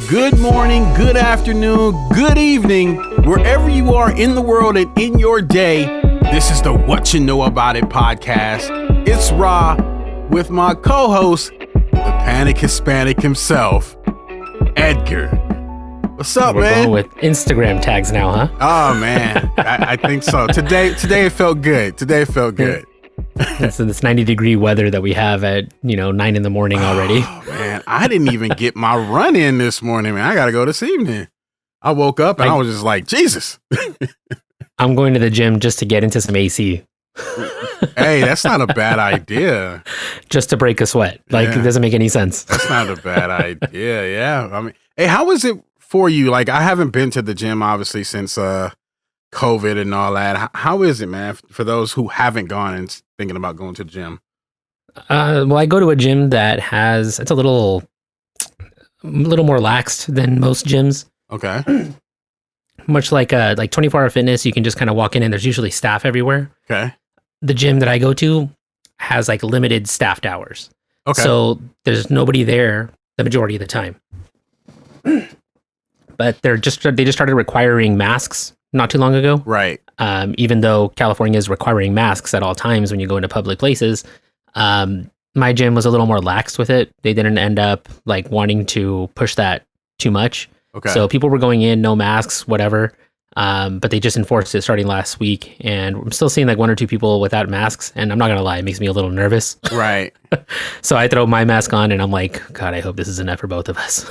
Good morning, good afternoon, good evening, wherever you are in the world and in your day. This is the What You Know About It podcast. It's Ra with my co-host, the Panic Hispanic himself, Edgar. What's up, We're man? going with Instagram tags now, huh? Oh, man. I think so. Today it felt good. It's this 90-degree weather that we have at 9 in the morning already. Oh, man, I didn't even get my run in this morning, man. I got to go this evening. I woke up and I was just like, Jesus. I'm going to the gym just to get into some AC. Hey, that's not a bad idea. Just to break a sweat. It doesn't make any sense. That's not a bad idea. Yeah. I mean, hey, how is it for you? Like, I haven't been to the gym, obviously, since COVID and all that. How is it, man, for those who haven't gone and thinking about going to the gym? Well, I go to a gym that it's a little more laxed than most gyms. Okay. Much like 24-hour fitness, you can just kind of walk in and there's usually staff everywhere. Okay. The gym that I go to has limited staffed hours. Okay. So there's nobody there the majority of the time. But they just started requiring masks not too long ago. Right. Even though California is requiring masks at all times when you go into public places, my gym was a little more lax with it. They didn't end up wanting to push that too much. Okay. So people were going in, no masks, whatever. But they just enforced it starting last week. And I'm still seeing one or two people without masks. And I'm not going to lie, it makes me a little nervous. Right. So I throw my mask on and I'm like, God, I hope this is enough for both of us.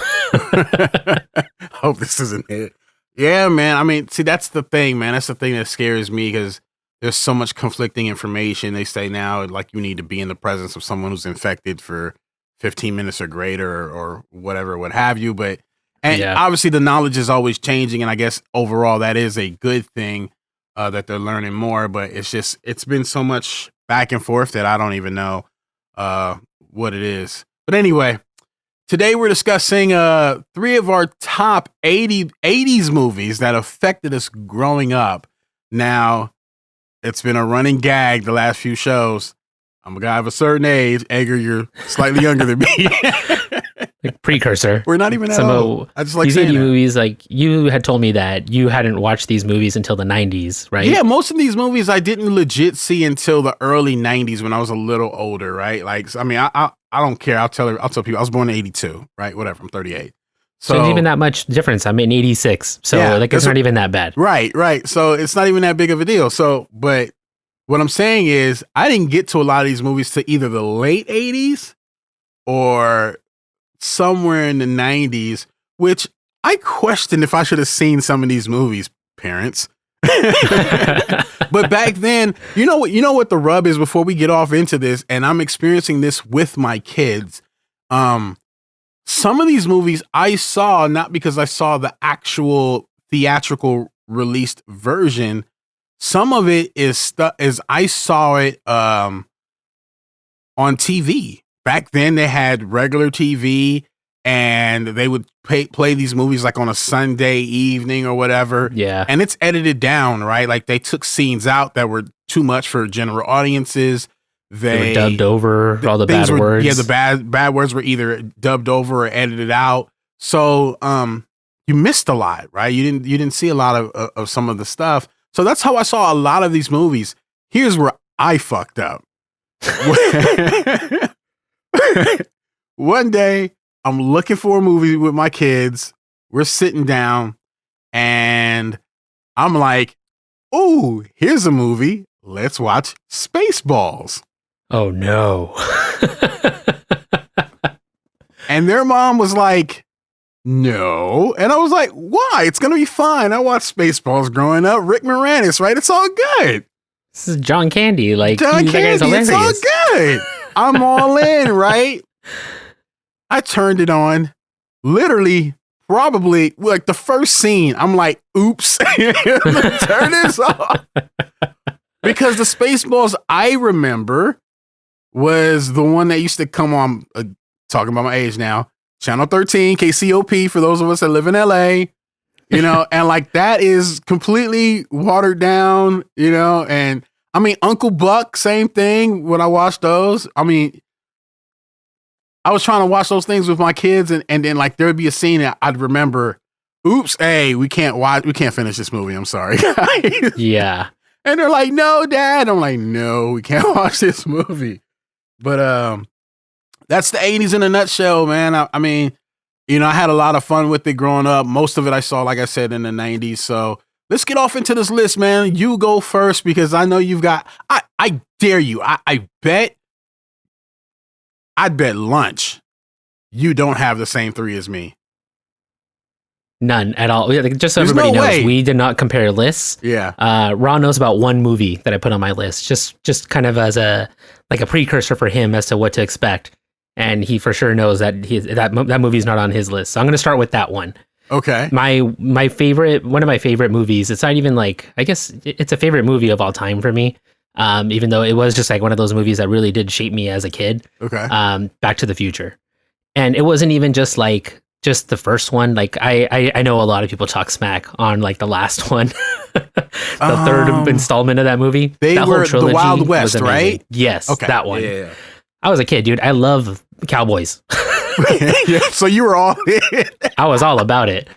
Hope this isn't it. Yeah, man. I mean, see, that's the thing, man. That's the thing that scares me because there's so much conflicting information. They say now, you need to be in the presence of someone who's infected for 15 minutes or greater or whatever, what have you. But obviously the knowledge is always changing. And I guess overall that is a good thing that they're learning more. But it's been so much back and forth that I don't even know what it is. But anyway, today we're discussing 3 of our top 80s movies that affected us growing up. Now, it's been a running gag the last few shows. I'm a guy of a certain age. Edgar, you're slightly younger than me. Precursor. We're not even that old. I just like these saying 80 that. movies, you had told me that you hadn't watched these movies until the 90s, right? Yeah, most of these movies I didn't legit see until the early 90s when I was a little older, right? I don't care. I'll tell people I was born in 82, right? Whatever. I'm 38. So there's even that much difference. I'm in 86. So it's not even that bad. Right. So it's not even that big of a deal. So, but what I'm saying is I didn't get to a lot of these movies to either the late 80s or somewhere in the 90s, which I question if I should have seen some of these movies, parents. But back then, you know what the rub is before we get off into this, and I'm experiencing this with my kids. Some of these movies I saw not because I saw the actual theatrical released version. Some of it is I saw it on TV. Back then they had regular TV and they would play these movies on a Sunday evening or whatever. Yeah. And it's edited down, right? They took scenes out that were too much for general audiences. They were dubbed over all the bad words. Yeah, the bad words were either dubbed over or edited out. So you missed a lot, right? You didn't see a lot of some of the stuff. So that's how I saw a lot of these movies. Here's where I fucked up. One day, I'm looking for a movie with my kids. We're sitting down, and I'm like, "Ooh, here's a movie. Let's watch Spaceballs." Oh no! And their mom was like, "No," and I was like, "Why? It's gonna be fine. I watched Spaceballs growing up. Rick Moranis, right? It's all good." This is John Candy. John Candy, it's all good. I'm all in, right? I turned it on. Literally, probably the first scene. I'm like, "Oops!" Turn this off because the Spaceballs I remember was the one that used to come on. Talking about my age now. Channel 13, KCOP, for those of us that live in LA, and that is completely watered down, and I mean, Uncle Buck, same thing when I watched those. I mean, I was trying to watch those things with my kids, and then like there'd be a scene that I'd remember. Oops, hey, we can't finish this movie. I'm sorry, guys. Yeah. And they're like, no, Dad. I'm like, no, we can't watch this movie. But that's the 80s in a nutshell, man. I mean, you know, I had a lot of fun with it growing up. Most of it I saw, like I said, in the 90s. So let's get off into this list, man. You go first because I know you've got, I dare you. I'd bet lunch you don't have the same 3 as me. None at all. Just so everybody knows, we did not compare lists. Yeah. Ron knows about one movie that I put on my list, just kind of as a precursor for him as to what to expect, and he for sure knows that that movie's not on his list. So I'm going to start with that one. Okay. One of my favorite movies. It's not even like, I guess it's a favorite movie of all time for me. Even though it was just like one of those movies that really did shape me as a kid. Okay. Back to the Future, and it wasn't even just the first one. Like I know a lot of people talk smack on like the last one, the third installment of that movie. That whole trilogy, the Wild West, right? Yes, okay. That one. Yeah. I was a kid, dude. I love cowboys. Yeah, so you were all in. I was all about it.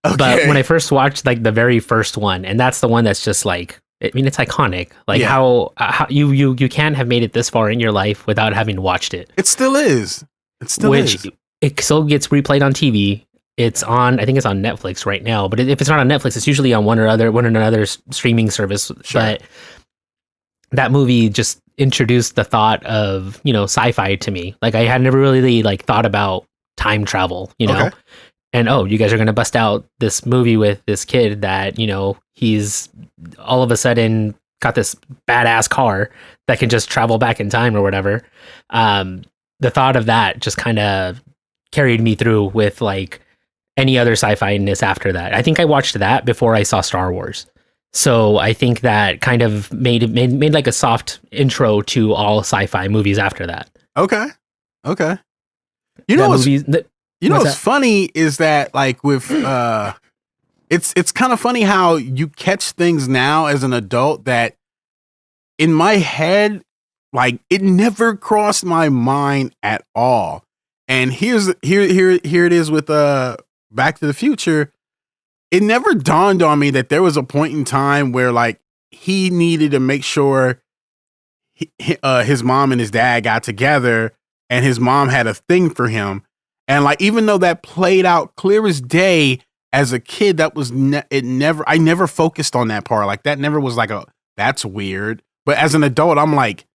Okay. But when I first watched like the very first one, and that's the one that's just like, I mean, it's iconic. Like how you can't have made it this far in your life without having watched it. It still is. It still is. It still gets replayed on TV. It's on, I think it's on Netflix right now. But if it's not on Netflix, it's usually on one or another streaming service. Sure. But that movie just introduced the thought of, you know, sci-fi to me. Like I had never really like thought about time travel, you know. Okay. And you guys are gonna bust out this movie with this kid that, you know, he's all of a sudden got this badass car that can just travel back in time or whatever. The thought of that just kind of carried me through with like any other sci-fi-ness after that. I think I watched that before I saw Star Wars. So I think that kind of made like a soft intro to all sci-fi movies after that. Okay. You know what's funny is that like with it's kind of funny how you catch things now as an adult that in my head, like it never crossed my mind at all. And here it is with Back to the Future. It never dawned on me that there was a point in time where like he needed to make sure his mom and his dad got together, and his mom had a thing for him. And like even though that played out clear as day as a kid, that was I never focused on that part. Like that never was like that's weird. But as an adult, I'm like,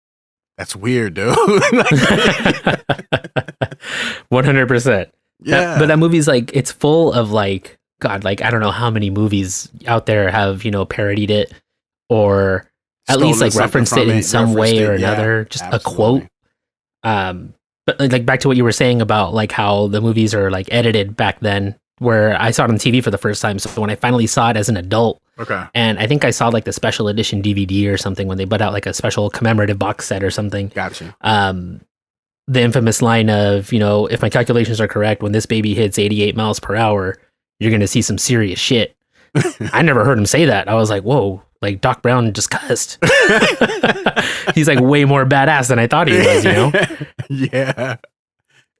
that's weird, dude. 100%. Yeah. But that movie's like, it's full of like, God, like, I don't know how many movies out there have, you know, parodied it or at least like referenced it in some way or another. Just absolutely. A quote. But like back to what you were saying about like how the movies are like edited back then, where I saw it on TV for the first time. So when I finally saw it as an adult, and I think I saw like the special edition DVD or something when they put out like a special commemorative box set or something. Gotcha. The infamous line of, you know, if my calculations are correct, when this baby hits 88 miles per hour, you're going to see some serious shit. I never heard him say that. I was like, whoa, like Doc Brown just cussed. He's like way more badass than I thought he was, you know? Yeah.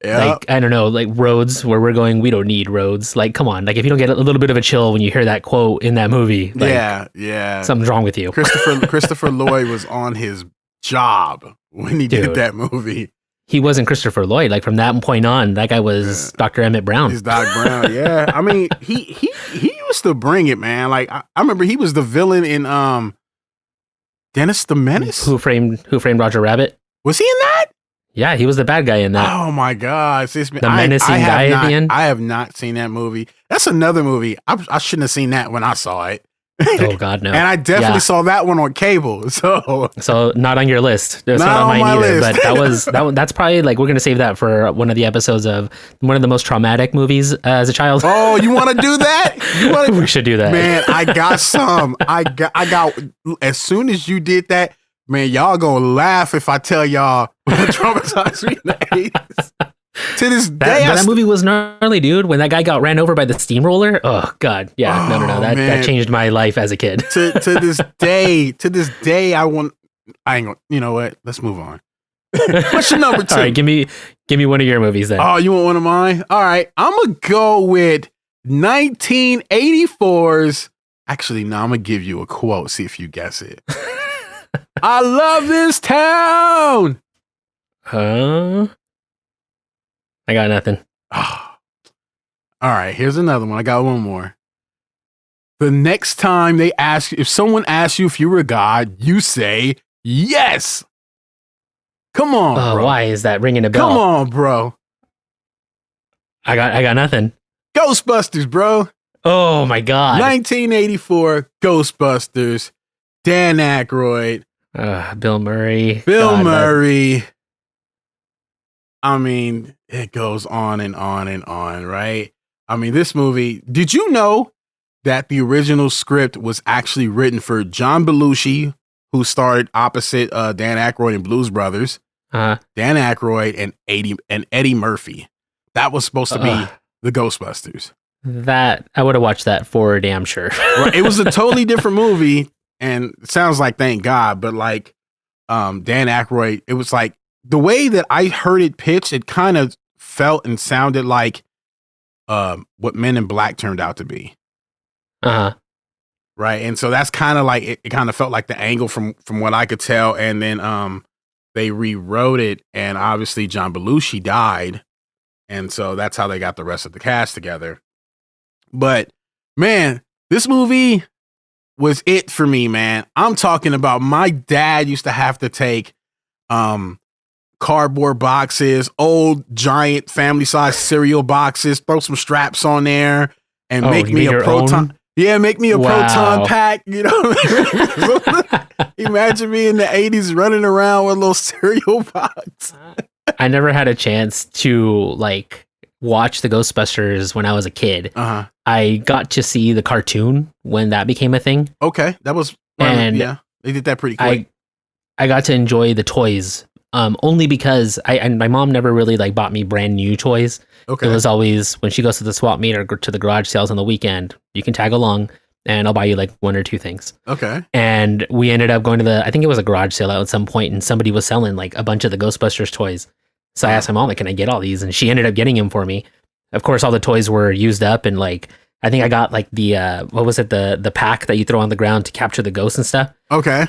Like, I don't know, like roads where we're going, we don't need roads. Like, come on. Like if you don't get a little bit of a chill when you hear that quote in that movie, like, yeah. Something's wrong with you. Christopher Lloyd was on his job when he did that movie. He wasn't Christopher Lloyd. Like from that point on, that guy was Dr. Emmett Brown. He's Doc Brown. Yeah. I mean, he used to bring it, man. Like I remember he was the villain in Dennis the Menace. Who framed Roger Rabbit? Was he in that? Yeah, he was the bad guy in that. Oh my God. The menacing guy at the end. I have not seen that movie. That's another movie. I shouldn't have seen that when I saw it. Oh God, no. And I definitely saw that one on cable. So not on your list. It's not on mine either. List. But that's probably like, we're gonna save that for one of the episodes of one of the most traumatic movies as a child. Oh, you want to do that? We should do that, man. I got some. I got. As soon as you did that, man, y'all gonna laugh if I tell y'all what traumatized me in the 80s. To this day, that movie was gnarly, dude. When that guy got ran over by the steamroller, oh God, yeah, no, that changed my life as a kid. To this day, I ain't gonna. You know what? Let's move on. What's your number 2? All right, give me one of your movies then. Oh, you want one of mine? All right, I'm gonna go with 1984's. Actually, no, I'm gonna give you a quote. See if you guess it. I love this town. Huh? I got nothing. Oh. All right, here's another one. I got one more. The next time they ask, if someone asks you if you were God, you say yes. Come on, bro. Why is that ringing a bell? Come on, bro. I got nothing. Ghostbusters, bro. Oh my God. 1984 Ghostbusters. Dan Aykroyd. Bill Murray. Bill Murray. I mean, it goes on and on and on, right? I mean, this movie, did you know that the original script was actually written for John Belushi, who starred opposite Dan Aykroyd in Blues Brothers, Dan Aykroyd and Eddie Murphy. That was supposed to be the Ghostbusters. That I would have watched that for damn sure. Right, it was a totally different movie, and it sounds like thank God, but like Dan Aykroyd, it was like the way that I heard it pitched, it kind of felt and sounded like what Men in Black turned out to be. Right. And so that's kind of like it kind of felt like the angle from what I could tell. And then they rewrote it, and obviously John Belushi died. And so that's how they got the rest of the cast together. But man, this movie was it for me, man. I'm talking about my dad used to have to take cardboard boxes, old giant family size cereal boxes, throw some straps on there and make me a proton. Yeah, make me a proton pack, you know. Imagine me in the 80s running around with a little cereal box. I never had a chance to like watch the Ghostbusters when I was a kid. I got to see the cartoon when that became a thing. Okay, that was and yeah, they did that pretty quick. I got to enjoy the toys only because my mom never really like bought me brand new toys. Okay. It was always when she goes to the swap meet or to the garage sales on the weekend, you can tag along and I'll buy you like one or two things. Okay. And we ended up going to I think it was a garage sale at some point, and somebody was selling like a bunch of the Ghostbusters toys. So I asked my mom, like, can I get all these? And she ended up getting them for me. Of course, all the toys were used up, and like, I think I got like the, what was it? The pack that you throw on the ground to capture the ghosts and stuff. Okay.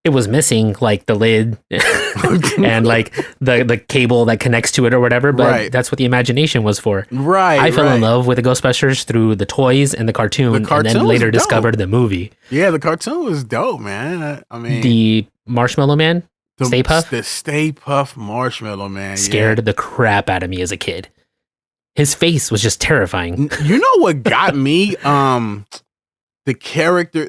It was missing like the lid and like the cable that connects to it or whatever, but that's what the imagination was for. Right. I fell in love with the Ghostbusters through the toys and the cartoon and then later discovered the movie. Yeah, the cartoon was dope, man. I mean, the Marshmallow Man, Stay Puft? The Stay Puft Marshmallow Man. Scared the crap out of me as a kid. His face was just terrifying. You know what got me? The character,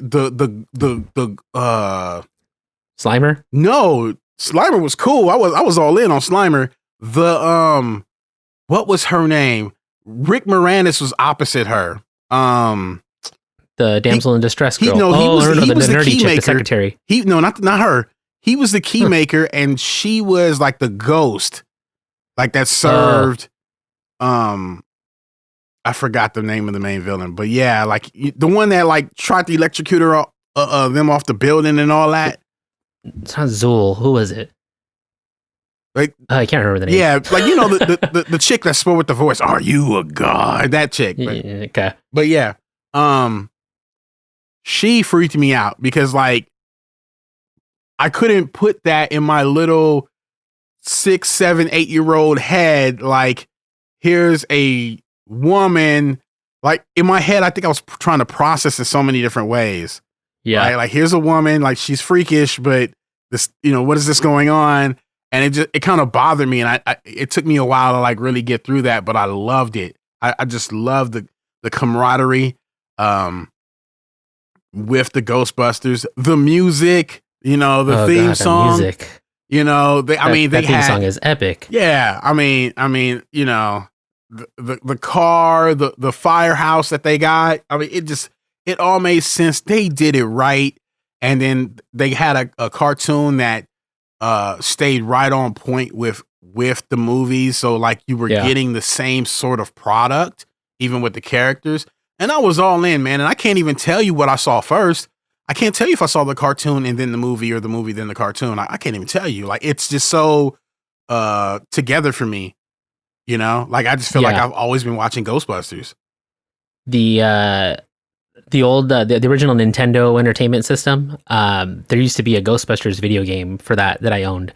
Slimer? No, Slimer was cool. I was all in on Slimer. The what was her name? Rick Moranis was opposite her. The damsel in distress girl. He was the nerdy key chick, maker. the secretary. Not her. He was the key maker, and she was like the ghost, like that served. I forgot the name of the main villain, but yeah, like the one that like tried to electrocute her, them off the building and all that. It's not Zool. Who was it? Like I can't remember the name. Yeah, like you know the chick that spoke with the voice. Are you a god? That chick. But, okay. But yeah, she freaked me out because like I couldn't put that in my little 6, 7, 8-year-old head. Like here's a woman. Like in my head, I think I was trying to process in so many different ways. Yeah. Right? Like here's a woman, like she's freakish, but this, what is this going on? And it kind of bothered me. And it took me a while to like really get through that, but I loved it. I just loved the camaraderie, with the Ghostbusters, the music, the theme song, the music. That theme song is epic. Yeah. I mean, the car, the firehouse that they got. I mean, it all made sense. They did it right. And then they had a cartoon that stayed right on point with the movies. So like you were getting the same sort of product, even with the characters. And I was all in, man. And I can't even tell you what I saw first. I can't tell you if I saw the cartoon and then the movie or the movie then the cartoon. I can't even tell you. Like it's just so together for me. You know, like I just feel like Yeah. I've always been watching Ghostbusters. The old the original Nintendo Entertainment System. There used to be a Ghostbusters video game for that I owned,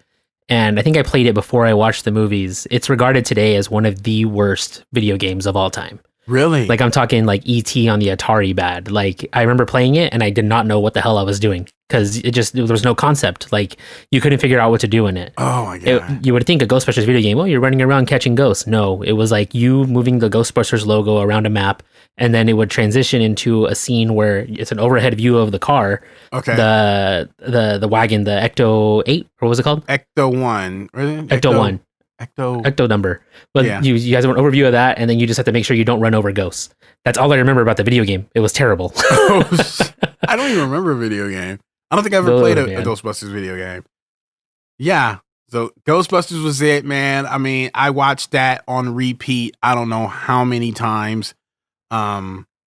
and I think I played it before I watched the movies. It's regarded today as one of the worst video games of all time. Really? Like I'm talking like E.T. on the Atari bad. Like I remember playing it and I did not know what the hell I was doing because there was no concept. Like you couldn't figure out what to do in it. Oh my god! You would think a Ghostbusters video game. Well, you're running around catching ghosts. No, it was like you moving the Ghostbusters logo around a map, and then it would transition into a scene where it's an overhead view of the car. Okay. The wagon, the Ecto 8, or what was it called? Ecto 1. Really? Ecto 1. Ecto number. But Yeah. you guys have an overview of that, and then you just have to make sure you don't run over ghosts. That's all I remember about the video game. It was terrible. I don't even remember a video game. I don't think I ever played a man. Ghostbusters video game. Yeah. So Ghostbusters was it, man. I mean, I watched that on repeat. I don't know how many times.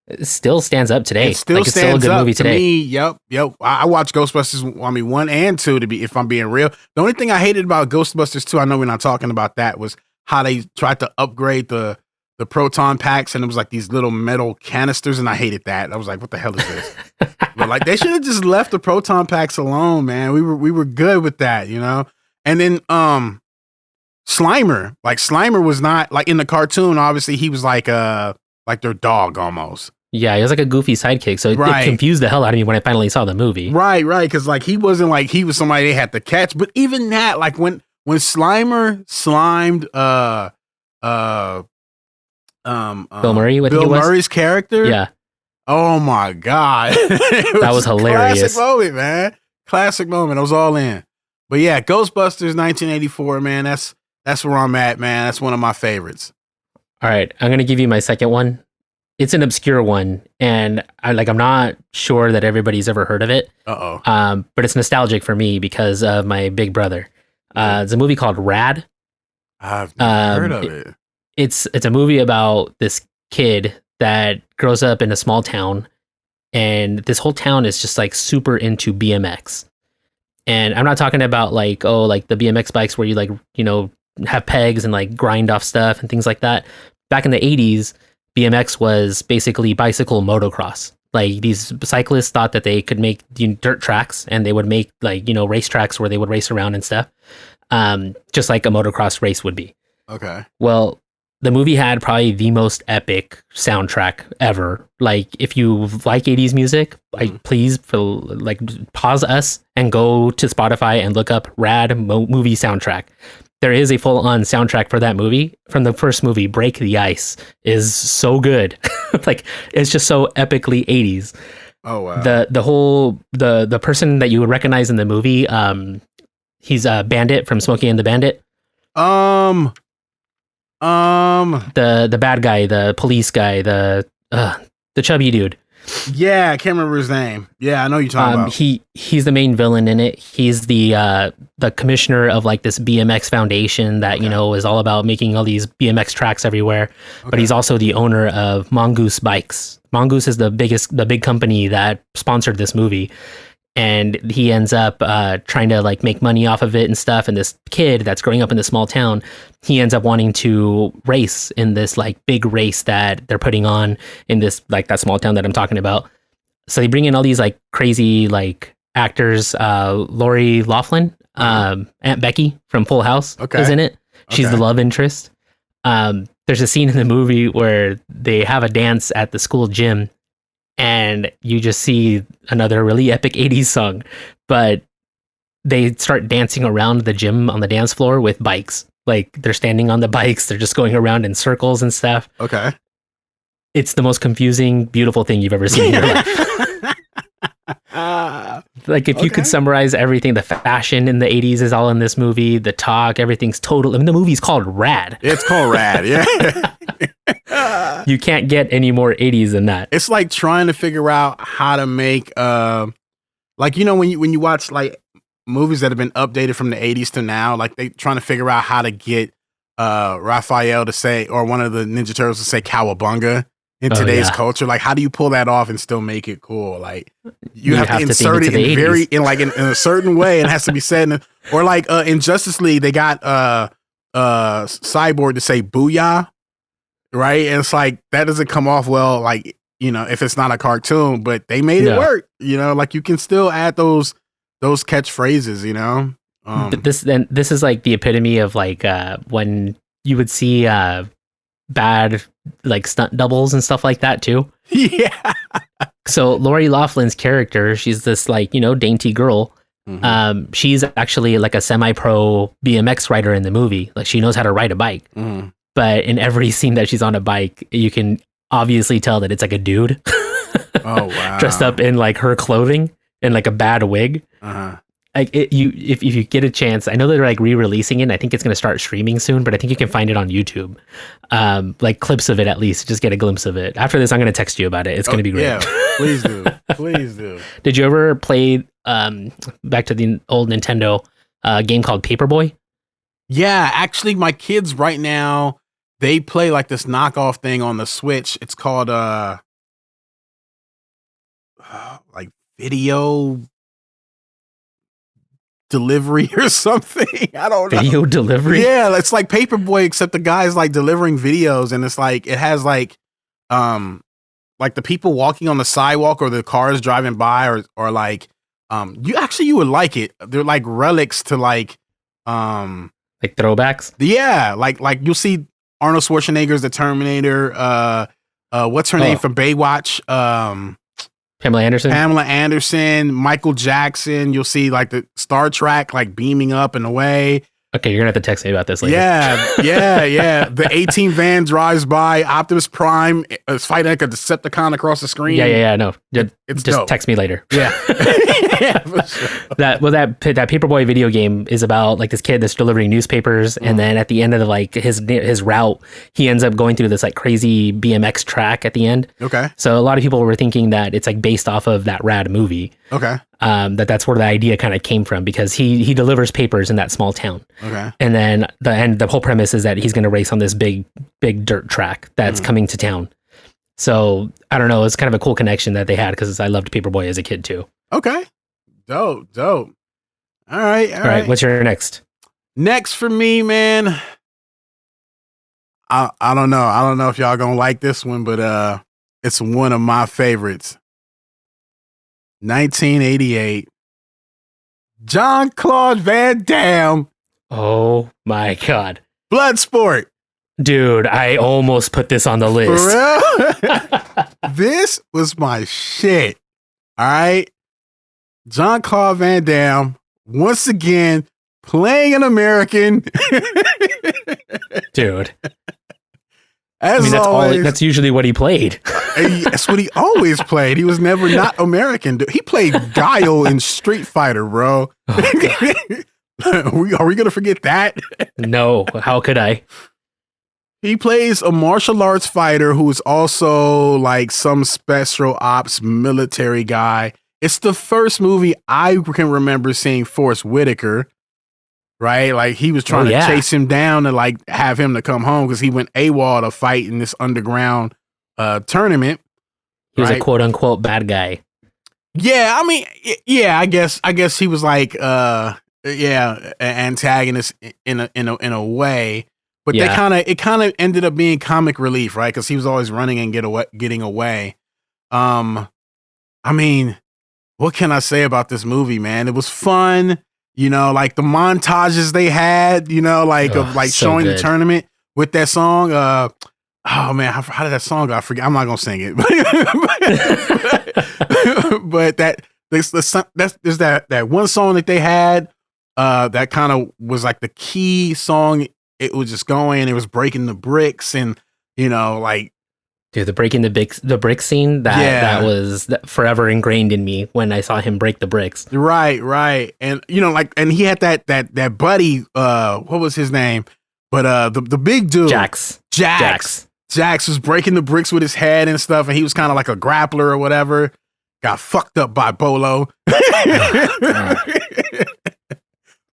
It still stands up today. It still like, it's stands still a good up movie to today. me. Yep. I watched Ghostbusters. I mean, 1 and 2 to be, if I'm being real. The only thing I hated about Ghostbusters 2, I know we're not talking about that, was how they tried to upgrade the proton packs, and it was like these little metal canisters, and I hated that. I was like, what the hell is this? But like, they should have just left the proton packs alone, man. We were good with that, you know. And then Slimer, like Slimer was not like in the cartoon. Obviously, he was like their dog almost. Yeah, he was like a goofy sidekick, so it confused the hell out of me when I finally saw the movie. Right, because like he wasn't like he was somebody they had to catch. But even that, like when Slimer slimed Bill Murray, Bill Murray's character. Yeah. Oh my god, that was hilarious. Classic moment, man. Classic moment. I was all in. But yeah, Ghostbusters 1984, man. That's where I'm at, man. That's one of my favorites. All right, I'm gonna give you my second one. It's an obscure one, and I'm not sure that everybody's ever heard of it. Uh-oh. But it's nostalgic for me because of my big brother. It's a movie called Rad. I've never heard of it. It's a movie about this kid that grows up in a small town, and this whole town is just like super into BMX. And I'm not talking about like the BMX bikes where you have pegs and like grind off stuff and things like that. Back in the 80s, BMX was basically bicycle motocross. Like these cyclists thought that they could make dirt tracks, and they would make race tracks where they would race around and stuff. Just like a motocross race would be. Okay. Well, the movie had probably the most epic soundtrack ever. Like, if you like 80s music, please pause us and go to Spotify and look up Rad movie soundtrack. There is a full-on soundtrack for that movie. From the first movie, Break the Ice is so good. Like, it's just so epically 80s. Oh wow. The person that you would recognize in the movie, he's a Bandit from Smokey and the Bandit. The bad guy, the police guy, the chubby dude. Yeah, I can't remember his name. Yeah, I know you're talking about. He's the main villain in it. He's the commissioner of like this BMX foundation that is all about making all these BMX tracks everywhere. Okay. But he's also the owner of Mongoose Bikes. Mongoose is the big company that sponsored this movie. And he ends up trying to like make money off of it and stuff. And this kid that's growing up in this small town, he ends up wanting to race in this like big race that they're putting on in this like that small town that I'm talking about. So they bring in all these like crazy like actors. Lori Loughlin, Aunt Becky from Full House is in it. She's the love interest. There's a scene in the movie where they have a dance at the school gym, and you just see another really epic 80s song, but they start dancing around the gym on the dance floor with bikes. Like they're standing on the bikes. They're just going around in circles and stuff. Okay. It's the most confusing, beautiful thing you've ever seen in your life. Like if you could summarize everything, the fashion in the 80s is all in this movie. The talk, everything's total. I mean, the movie's called Rad. It's called Rad. Yeah. You can't get any more 80s than that. It's like trying to figure out how to make like when you watch like movies that have been updated from the 80s to now, like they trying to figure out how to get Raphael to say, or one of the Ninja Turtles to say cowabunga in today's culture. Like, how do you pull that off and still make it cool? Like you have to insert it in a certain way, and it has to be said or like in Justice League they got Cyborg to say "booyah," right? And it's like that doesn't come off well, like if it's not a cartoon, but they made it work. Like you can still add those catchphrases. This is like the epitome of like when you would see bad like stunt doubles and stuff like that too. Yeah. So Lori Loughlin's character, she's this like dainty girl. Mm-hmm. She's actually like a semi-pro BMX rider in the movie. Like she knows how to ride a bike. Mm-hmm. But in every scene that she's on a bike, you can obviously tell that it's like a dude. Oh wow! Dressed up in like her clothing and like a bad wig. Uh-huh. Like if you get a chance, I know they're like re-releasing it. And I think it's going to start streaming soon, but I think you can find it on YouTube. Like clips of it at least, just get a glimpse of it. After this, I'm going to text you about it. It's going to be great. Yeah, please do, please do. Did you ever play back to the old Nintendo game called Paperboy? Yeah, actually, my kids right now they play like this knockoff thing on the Switch. It's called like video delivery or something. I don't know. Video delivery? Yeah, it's like Paperboy, except the guy's like delivering videos, and it's like it has like the people walking on the sidewalk or the cars driving by or like you would like it. They're like relics to like throwbacks. Yeah, like you'll see Arnold Schwarzenegger's the Terminator. What's her name from Baywatch? Pamela Anderson, Michael Jackson. You'll see like the Star Trek like beaming up and away. Okay, you're gonna have to text me about this later. Yeah. The 18 van drives by. Optimus Prime is fighting like a Decepticon across the screen. Yeah. No, it's just dope. Text me later. Yeah. Yeah, for sure. That Paperboy video game is about like this kid that's delivering newspapers, and then at the end of the, like his route, he ends up going through this like crazy BMX track at the end. Okay. So a lot of people were thinking that it's like based off of that rad movie. Okay. That's where the idea kind of came from, because he delivers papers in that small town. Okay. And then the whole premise is that he's going to race on this big dirt track that's coming to town. So I don't know. It's kind of a cool connection that they had, because I loved Paperboy as a kid too. Okay. Dope. All right. What's your next? Next for me, man. I don't know. I don't know if y'all gonna like this one, but it's one of my favorites. 1988. Jean-Claude Van Damme. Oh my God. Bloodsport. Dude, I almost put this on the list. For real? This was my shit. All right. Jean-Claude Van Damme, once again, playing an American. Dude. As always, that's usually what he played. That's what he always played. He was never not American. He played Guile in Street Fighter, bro. Oh, are we going to forget that? No. How could I? He plays a martial arts fighter who is also like some special ops military guy. It's the first movie I can remember seeing Forrest Whitaker, right? Like he was trying to chase him down and like have him to come home because he went AWOL to fight in this underground tournament. He was a quote unquote bad guy. Yeah, I mean, yeah, I guess he was like an antagonist in a way. But it kind of ended up being comic relief, right? Because he was always running and getting away. I mean, what can I say about this movie, man? It was fun, like the montages they had, of showing the tournament with that song. Oh man, how did that song go? I forget. I'm not gonna sing it, but there's that one song that they had that kind of was like the key song. It was just going. It was breaking the bricks, and like. Dude, the breaking the brick scene, that was forever ingrained in me when I saw him break the bricks. Right. And and he had that buddy, what was his name? But the big dude. Jax was breaking the bricks with his head and stuff, and he was kind of like a grappler or whatever. Got fucked up by Bolo.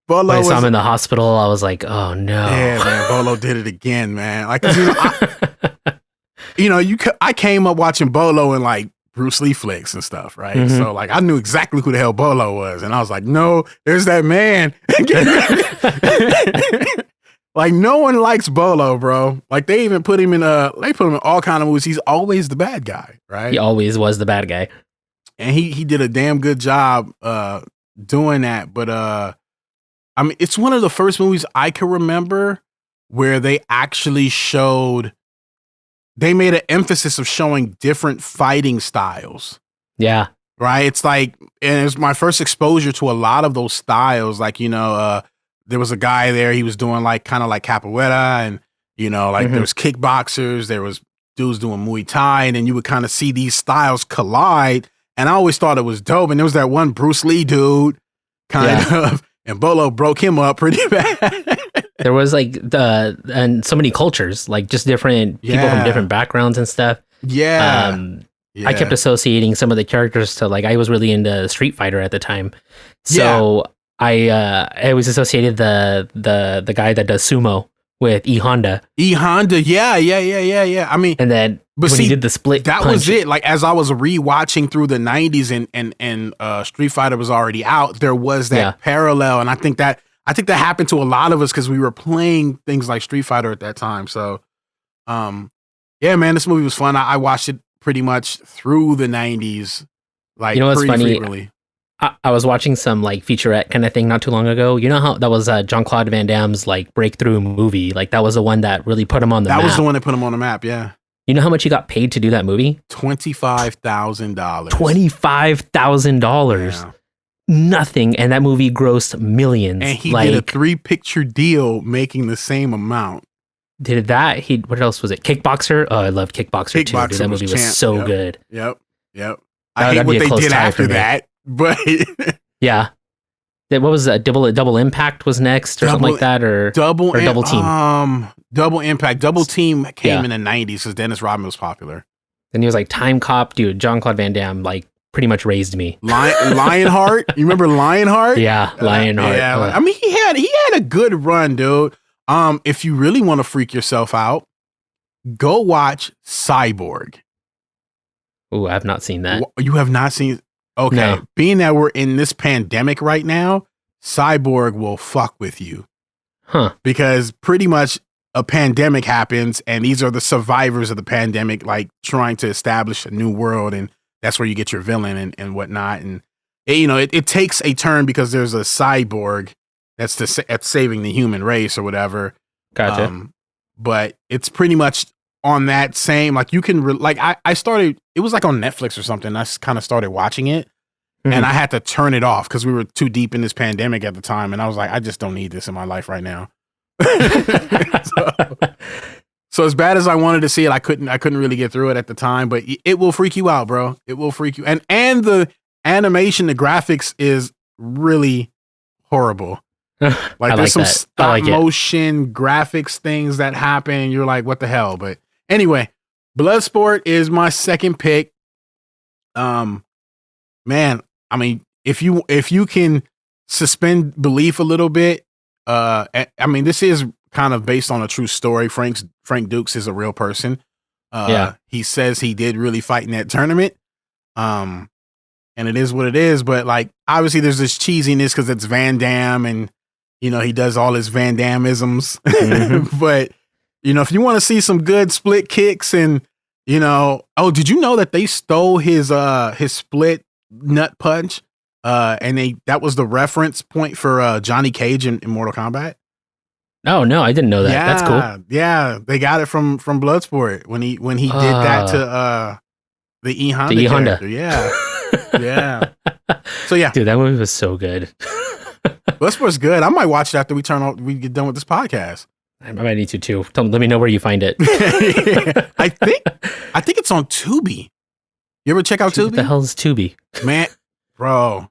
Bolo when I saw him in the hospital, I was like, oh no. Yeah, man, Bolo did it again, man. Like, I came up watching Bolo in like Bruce Lee flicks and stuff, right? Mm-hmm. So like I knew exactly who the hell Bolo was, and I was like, no, there's that man. Like no one likes Bolo, bro. Like they even put him in all kind of movies. He's always the bad guy, right? He always was the bad guy. And he did a damn good job doing that. But I mean, it's one of the first movies I can remember where they actually they made an emphasis of showing different fighting styles. Yeah. Right. It's like, and it's my first exposure to a lot of those styles. Like, there was a guy there, he was doing like kind of like capoeira, and, there was kickboxers, there was dudes doing Muay Thai, and then you would kind of see these styles collide. And I always thought it was dope. And there was that one Bruce Lee dude kind of, and Bolo broke him up pretty bad. There was like and so many cultures, like just different people from different backgrounds and stuff. Yeah. I kept associating some of the characters to like, I was really into Street Fighter at the time. So I always associated the guy that does sumo with E Honda. E Honda. Yeah. I mean, and then when he did the split that punch, was it. Like as I was rewatching through the 90s and Street Fighter was already out, there was that parallel. And I think that happened to a lot of us because we were playing things like Street Fighter at that time. So, yeah, man, this movie was fun. I watched it pretty much through the 90s. Like, what's funny? Frequently. I was watching some like featurette kind of thing not too long ago. You know how that was Jean-Claude Van Damme's like breakthrough movie? Like that was the one that really put him on the map. That was the one that put him on the map, yeah. You know how much he got paid to do that movie? $25,000. $25,000. Yeah. Nothing. And that movie grossed millions. And he did a 3-picture deal making the same amount. Did that? What else was it? Kickboxer? Oh, I loved Kickboxer too. Dude, that movie was so good. Yep. I hate what they did after that. But yeah, what was that? Double Impact was next, or something like that, or Double Team. Double Impact, Double Team came in the 90s because Dennis Rodman was popular. Then he was like Time Cop, dude. Jean-Claude Van Damme like pretty much raised me. Lionheart, you remember Lionheart? Yeah, Lionheart. Yeah, I mean he had a good run, dude. If you really want to freak yourself out, go watch Cyborg. Oh, I have not seen that. You have not seen. Okay, no. Being that we're in this pandemic right now, Cyborg will fuck with you. Huh. Because pretty much a pandemic happens and these are the survivors of the pandemic, like trying to establish a new world. And that's where you get your villain and whatnot. And, it takes a turn because there's a cyborg that's saving the human race or whatever. Gotcha. But it's pretty much on that same, like you can, I started, it was like on Netflix or something. I kind of started watching it and I had to turn it off because we were too deep in this pandemic at the time. And I was like, I just don't need this in my life right now. So as bad as I wanted to see it, I couldn't really get through it at the time, but it will freak you out, bro. It will freak you. And the animation, the graphics is really horrible. Like there's some stop motion graphics things that happen. You're like, what the hell? But anyway, Bloodsport is my second pick. Man, I mean, if you can suspend belief a little bit, I mean, this is kind of based on a true story. Frank Dukes is a real person. He says he did really fight in that tournament. And it is what it is. But like, obviously, there's this cheesiness because it's Van Damme and. He does all his Van Damme-isms. But, if you want to see some good split kicks and, did you know that they stole his split nut punch? And that was the reference point for Johnny Cage in Mortal Kombat. Oh, no, I didn't know that. That's cool. Yeah, they got it from Bloodsport when he did that to the E Honda character. Yeah. Yeah. So, yeah. Dude, that movie was so good. Bloodsport's good. I might watch it after we get done with this podcast. I might need to too. Let me know where you find it. I think it's on Tubi. You ever check out Tubi? What the hell is Tubi? Man, bro,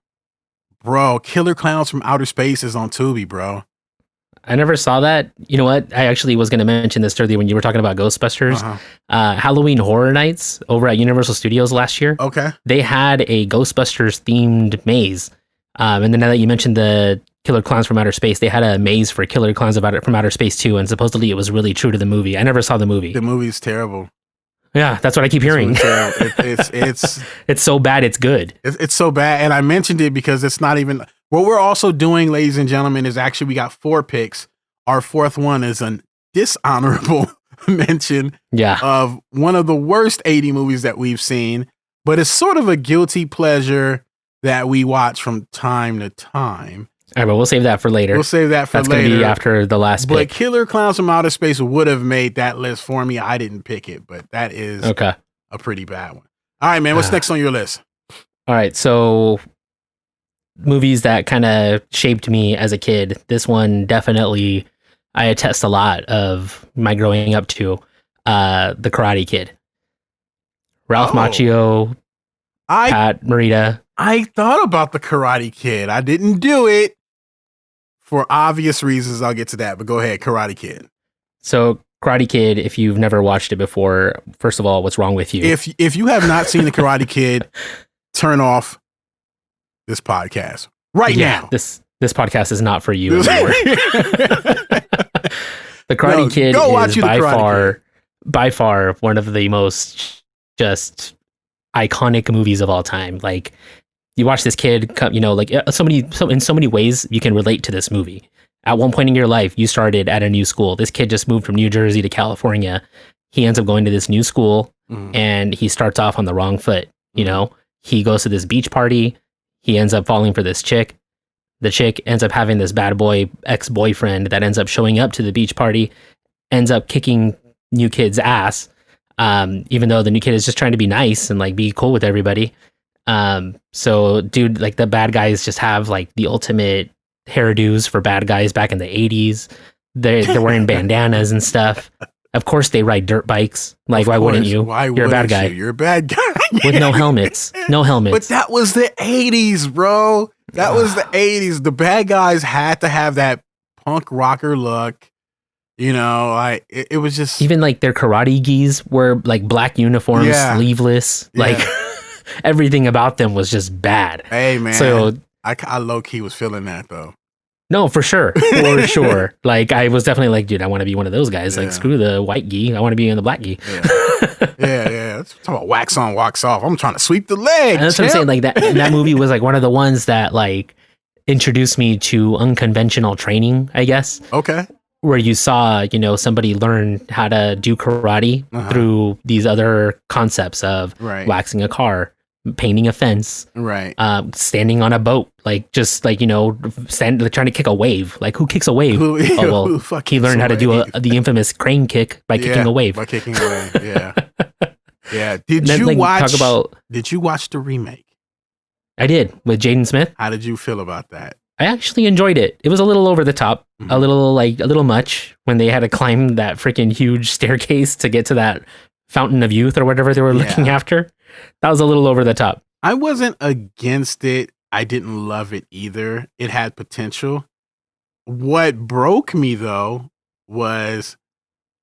Killer Clowns from Outer Space is on Tubi, bro. I never saw that. You know what? I actually was going to mention this earlier when you were talking about Ghostbusters. Halloween Horror Nights over at Universal Studios last year. Okay. They had a Ghostbusters themed maze. And then now that you mentioned the Killer Clowns from Outer Space, they had a maze for Killer Clowns from Outer Space too, and supposedly it was really true to the movie. I never saw the movie. The movie's terrible. Yeah, that's what I keep hearing. It's it's so bad, it's good. It's so bad, and I mentioned it because it's not even. What we're also doing, ladies and gentlemen, is actually we got 4 picks. our fourth one is an dishonorable mention Yeah. of one of the worst 80 movies that we've seen, but it's sort of a guilty pleasure that we watch from time to time. All right, but we'll save that for later. We'll save that for That's later. That's going to be after the last but pick. Killer Clowns from Outer Space would have made that list for me. I didn't pick it, but that is a pretty bad one. All right, man. What's next on your list? All right, so movies that kind of shaped me as a kid. This one definitely, I attest a lot of my growing up to. The Karate Kid. Ralph Macchio, Pat Morita. I thought about the Karate Kid. I didn't do it for obvious reasons. I'll get to that, but go ahead, Karate Kid. So Karate Kid, if you've never watched it before, first of all, what's wrong with you? If you have not seen the Karate Kid, turn off this podcast now. This podcast is not for you anymore. The Karate Kid is by far one of the most just iconic movies of all time. Like, you watch this kid come, like in so many ways you can relate to this movie. At one point in your life, you started at a new school. This kid just moved from New Jersey to California. He ends up going to this new school and he starts off on the wrong foot. He goes to this beach party. He ends up falling for this chick. The chick ends up having this bad boy ex-boyfriend that ends up showing up to the beach party, ends up kicking new kid's ass, even though the new kid is just trying to be nice and like be cool with everybody. So dude, like the bad guys just have like the ultimate hairdos for bad guys back in the 80s. They're wearing bandanas and stuff. Of course they ride dirt bikes. Like, why wouldn't you? You're a bad guy. You're a bad guy. With no helmets. No helmets. But that was the 80s, bro. That was the 80s. The bad guys had to have that punk rocker look. Like it was just, even like their karate gis were like black uniforms, sleeveless. Yeah. Like everything about them was just bad. Hey man, so I low key was feeling that though. No, for sure. Like I was definitely like, dude, I want to be one of those guys. Like, screw the white gi. I want to be in the black gi. Yeah. Let's talk about wax on, wax off. I'm trying to sweep the leg. And that's what I'm saying. Like that movie was like one of the ones that like introduced me to unconventional training, I guess. Okay. Where you saw, somebody learn how to do karate through these other concepts of waxing a car, painting a fence, standing on a boat, like just like, trying to kick a wave. Like, who kicks a wave? He learned how to do the infamous crane kick by kicking a wave. By kicking a wave, yeah. Yeah. Did you watch the remake? I did, with Jaden Smith. How did you feel about that? I actually enjoyed it. It was a little over the top, a little much when they had to climb that freaking huge staircase to get to that fountain of youth or whatever they were looking after. That was a little over the top. I wasn't against it. I didn't love it either. It had potential. What broke me though was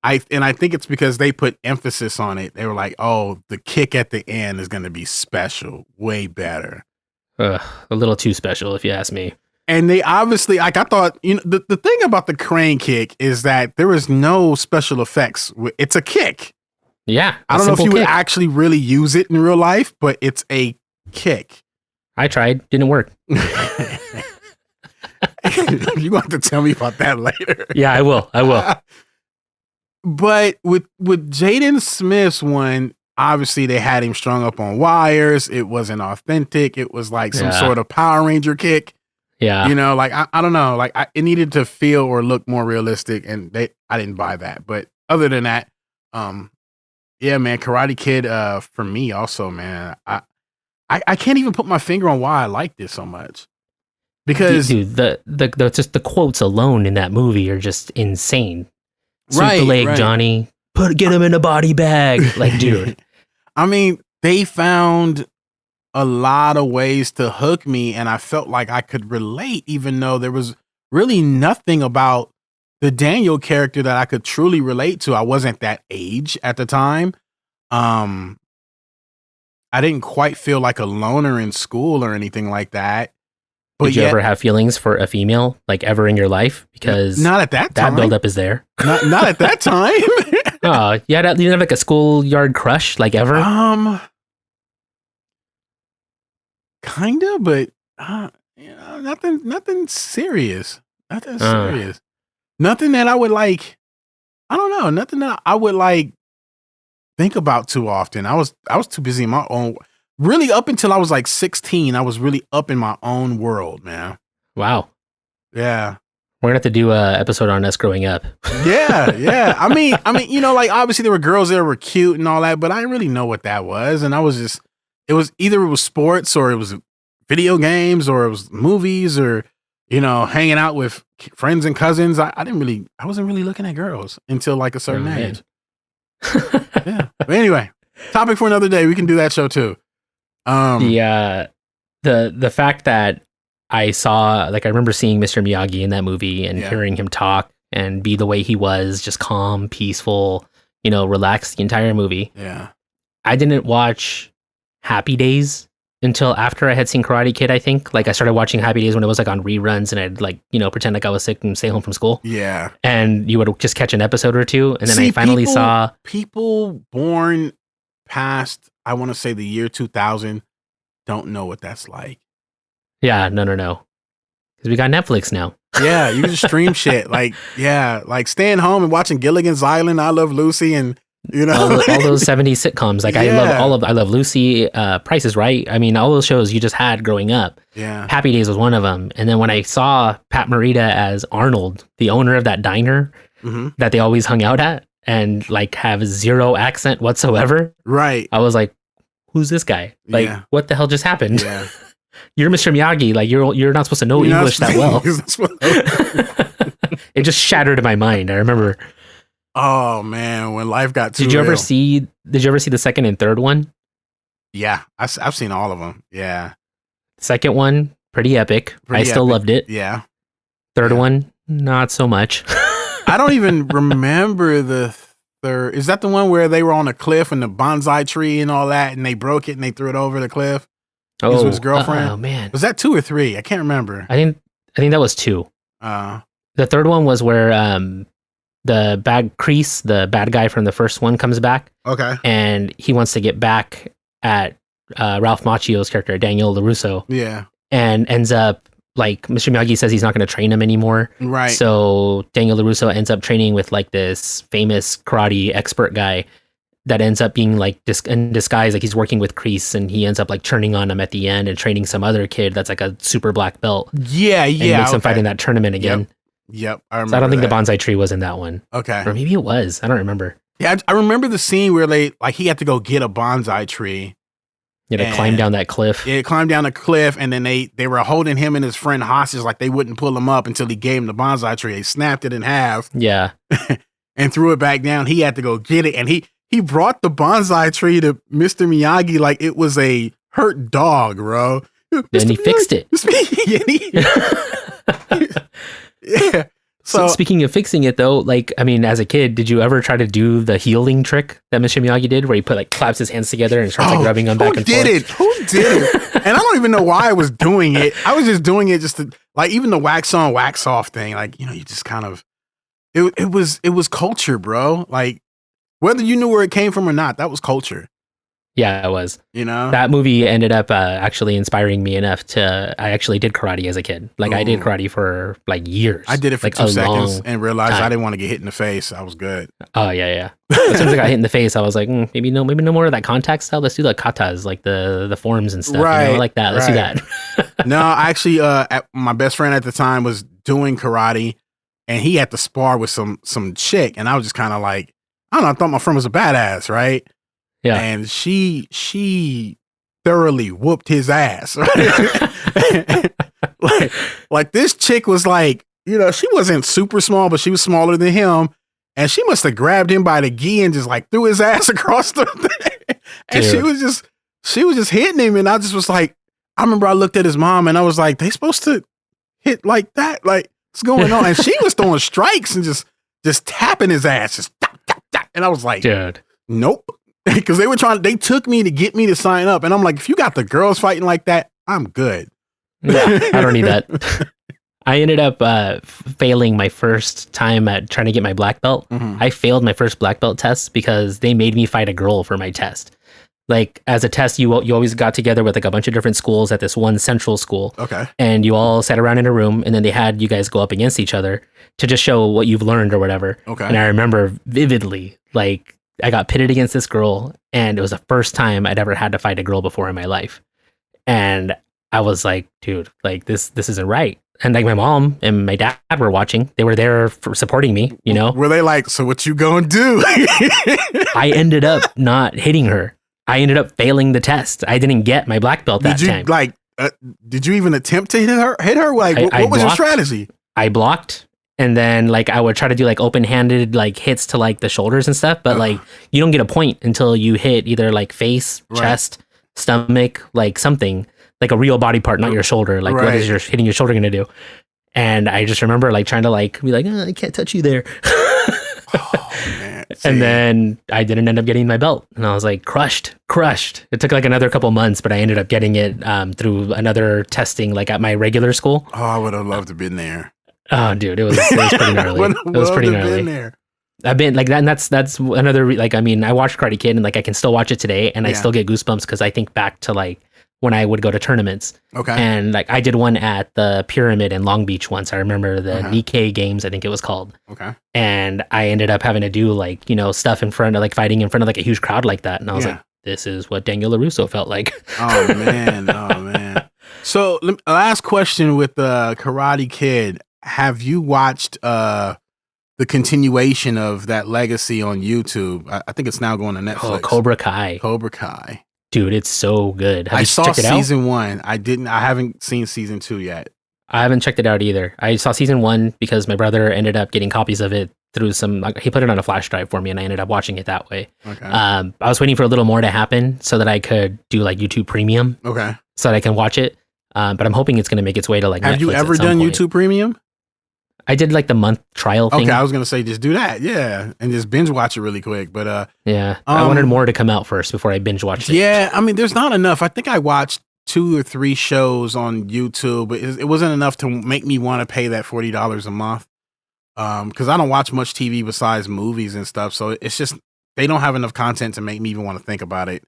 I think it's because they put emphasis on it. They were like, "Oh, the kick at the end is going to be special, way better." A little too special, if you ask me. And they obviously, like, I thought, the thing about the crane kick is that there is no special effects. It's a kick. Yeah. I don't know if you would actually really use it in real life, but it's a kick. I tried. Didn't work. You're going to have to tell me about that later. Yeah, I will. But with Jaden Smith's one, obviously they had him strung up on wires. It wasn't authentic. It was like some sort of Power Ranger kick. Yeah. Like, I don't know. Like, it needed to feel or look more realistic, and I didn't buy that. But other than that, yeah, man, Karate Kid, for me also, man, I can't even put my finger on why I liked it so much. Because dude, the just the quotes alone in that movie are just insane. Sweep the leg, Johnny. Get him in a body bag. Like, dude. I mean, they found a lot of ways to hook me, and I felt like I could relate, even though there was really nothing about the Daniel character that I could truly relate to. I wasn't that age at the time. I didn't quite feel like a loner in school or anything like that. But did you ever have feelings for a female, like ever in your life? Because not at that time. That buildup is there. Not at that time. Oh, you didn't have like a schoolyard crush, like ever? Kinda, but nothing serious. Nothing serious. nothing that I would like. I don't know. Nothing that I would like think about too often. I was too busy in my own. Really, up until I was like 16, I was really up in my own world, man. Wow. Yeah. We're gonna have to do a episode on us growing up. Yeah. I mean, like obviously there were girls there were cute and all that, but I didn't really know what that was. And I was just, it was sports or it was video games or it was movies or, hanging out with friends and cousins. I wasn't really looking at girls until like a certain age. Yeah. But anyway, topic for another day. We can do that show too. The fact that I saw, like, I remember seeing Mr. Miyagi in that movie and hearing him talk and be the way he was, just calm, peaceful, relaxed the entire movie. Yeah. I didn't watch Happy Days until after I had seen Karate Kid, I think. Like, I started watching Happy Days when it was like on reruns and I'd like, pretend like I was sick and stay home from school. Yeah. And you would just catch an episode or two. And then I finally saw people born past, I want to say the year 2000, don't know what that's like. Yeah, no. Because we got Netflix now. Yeah, you just stream shit. Like staying home and watching Gilligan's Island, I Love Lucy, and all those 70s sitcoms. Like I love Lucy, Price is Right. I mean, all those shows you just had growing up. Yeah. Happy Days was one of them. And then when I saw Pat Morita as Arnold, the owner of that diner that they always hung out at and like have zero accent whatsoever. Right. I was like, who's this guy? Like, what the hell just happened? Yeah. You're Mr. Miyagi. Like you're not supposed to know English that well. It just shattered my mind. I remember. Oh man, when life got too Did you ever real. see the second and third one? Yeah, I've seen all of them. Yeah. Second one, pretty epic. I still loved it. Yeah. Third one, not so much. I don't even remember the third. Is that the one where they were on a cliff and the bonsai tree and all that, and they broke it and they threw it over the cliff? Oh, his girlfriend. Oh man, was that 2 or 3? I can't remember. I think that was 2. The third one was where the bad guy from the first one, comes back. Okay, and he wants to get back at Ralph Macchio's character, Daniel LaRusso. Yeah, and ends up like Mr. Miyagi says he's not going to train him anymore. Right. So Daniel LaRusso ends up training with like this famous karate expert guy. That ends up being like in disguise, like he's working with Kreese, and he ends up like turning on him at the end and training some other kid that's like a super black belt. Yeah. And makes him fight in that tournament again. Yep. I remember. So I don't think the bonsai tree was in that one. Okay. Or maybe it was. I don't remember. Yeah, I remember the scene where he had to go get a bonsai tree. Yeah, to climb down that cliff. Yeah, climb down the cliff, and then they were holding him and his friend hostage, like they wouldn't pull him up until he gave him the bonsai tree. They snapped it in half. Yeah. And threw it back down. He had to go get it, and he brought the bonsai tree to Mr. Miyagi like it was a hurt dog, bro. Then he fixed it. Yeah. So speaking of fixing it, though, like, I mean, as a kid, did you ever try to do the healing trick that Mr. Miyagi did, where he claps his hands together and starts rubbing them back and forth? Who did it? And I don't even know why I was doing it. I was just doing it just to, like, even the wax on, wax off thing. Like, you just kind of, it was culture, bro. Like, whether you knew where it came from or not, that was culture. Yeah, it was. That movie ended up actually inspiring me enough I actually did karate as a kid. Like, I did karate for like years. I did it for 2 seconds and realized I didn't want to get hit in the face. I was good. Oh, yeah. As soon as I got hit in the face, I was like, maybe no more of that contact style. Let's do the katas, like the forms and stuff. Right. Like that. Let's do that. No, actually, my best friend at the time was doing karate, and he had to spar with some chick, and I was just kind of like, I don't know, I thought my friend was a badass, right? Yeah. And she thoroughly whooped his ass. Right? like this chick was like, she wasn't super small, but she was smaller than him. And she must have grabbed him by the gi and just like threw his ass across the thing. And she was just hitting him. And I just was like, I remember I looked at his mom and I was like, they supposed to hit like that? Like, what's going on? And she was throwing strikes and just tapping his ass. Just tap, tap, tap. And I was like, dude, nope. Because they took me to get me to sign up. And I'm like, if you got the girls fighting like that, I'm good. Yeah, I don't need that. I ended up failing my first time at trying to get my black belt. Mm-hmm. I failed my first black belt test because they made me fight a girl for my test. Like as a test, you always got together with like a bunch of different schools at this one central school. Okay. And you all sat around in a room, and then they had you guys go up against each other to just show what you've learned or whatever. Okay. And I remember vividly, like I got pitted against this girl, and it was the first time I'd ever had to fight a girl before in my life. And I was like, dude, like this isn't right. And like my mom and my dad were watching. They were there for supporting me, you know? Were they like, so what you gonna do? I ended up not hitting her. I ended up failing the test. I didn't get my black belt that time. Like, did you even attempt to hit her? Like, what was your strategy? I blocked. And then like I would try to do like open-handed like hits to like the shoulders and stuff. But like you don't get a point until you hit either like face, chest, stomach, like something. Like a real body part, not your shoulder. Like what is your hitting your shoulder going to do? And I just remember like trying to like be like, I can't touch you there. Oh, man. And then I didn't end up getting my belt. And I was like crushed. It took like another couple months, but I ended up getting it through another testing like at my regular school. Oh, I would have loved to have been there. Oh, dude, it was pretty gnarly. It was pretty gnarly. There. I've been like that, and that's another like I mean I watched Karate Kid and like I can still watch it today, and I still get goosebumps because I think back to like when I would go to tournaments. Okay. And like I did one at the Pyramid in Long Beach once. I remember the Nikkei Games, I think it was called. Okay. And I ended up having to do like, you know, stuff in front of like fighting in front of like a huge crowd like that. And I was like, this is what Daniel LaRusso felt like. Oh man. So last question with Karate Kid. Have you watched the continuation of that legacy on YouTube? I think it's now going to Netflix. Oh, Cobra Kai. Dude, it's so good. I saw season 1. I haven't seen season 2 yet. I haven't checked it out either. I saw season 1 because my brother ended up getting copies of it through he put it on a flash drive for me, and I ended up watching it that way. Okay. I was waiting for a little more to happen so that I could do like YouTube Premium. Okay. So that I can watch it. But I'm hoping it's going to make its way to like Netflix. Have you ever done YouTube Premium? I did like the month trial thing. Okay, I was gonna say just do that, and just binge watch it really quick. But I wanted more to come out first before I binge watched it. Yeah, I mean, there's not enough. I think I watched 2 or 3 shows on YouTube, but it wasn't enough to make me want to pay that $40 a month. Because I don't watch much TV besides movies and stuff, so it's just they don't have enough content to make me even want to think about it.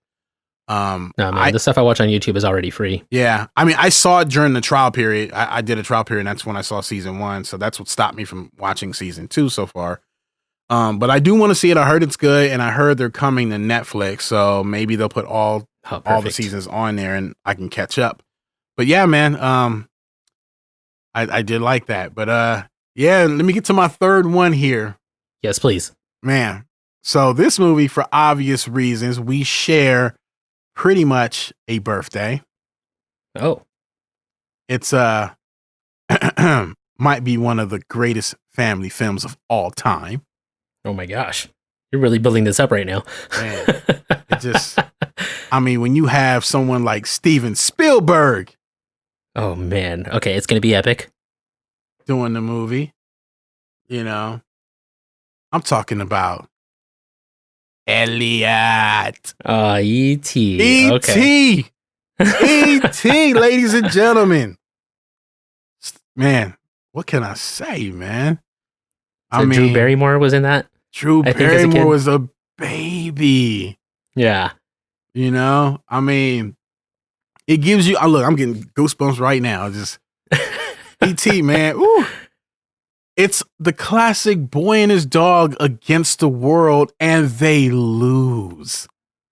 No, man, the stuff I watch on YouTube is already free. Yeah. I mean, I saw it during the trial period. I did a trial period, and that's when I saw season 1. So that's what stopped me from watching season 2 so far. But I do want to see it. I heard it's good, and I heard they're coming to Netflix. So maybe they'll put all the seasons on there and I can catch up. But yeah, man, I did like that. But yeah, let me get to my third one here. Yes, please. Man. So this movie, for obvious reasons, we share pretty much a birthday. Oh. It's might be one of the greatest family films of all time. Oh my gosh. You're really building this up right now. Man, it just I mean, when you have someone like Steven Spielberg. Oh man. Okay, it's going to be epic. Doing the movie, you know. I'm talking about Elliot. E.T. E.T. Okay. E.T., ladies and gentlemen. Man, what can I say, man? So Drew Barrymore was in that? Drew Barrymore was a baby. Yeah. You know, I mean, it gives you, look, I'm getting goosebumps right now. Just E.T., man. Ooh. It's the classic boy and his dog against the world, and they lose.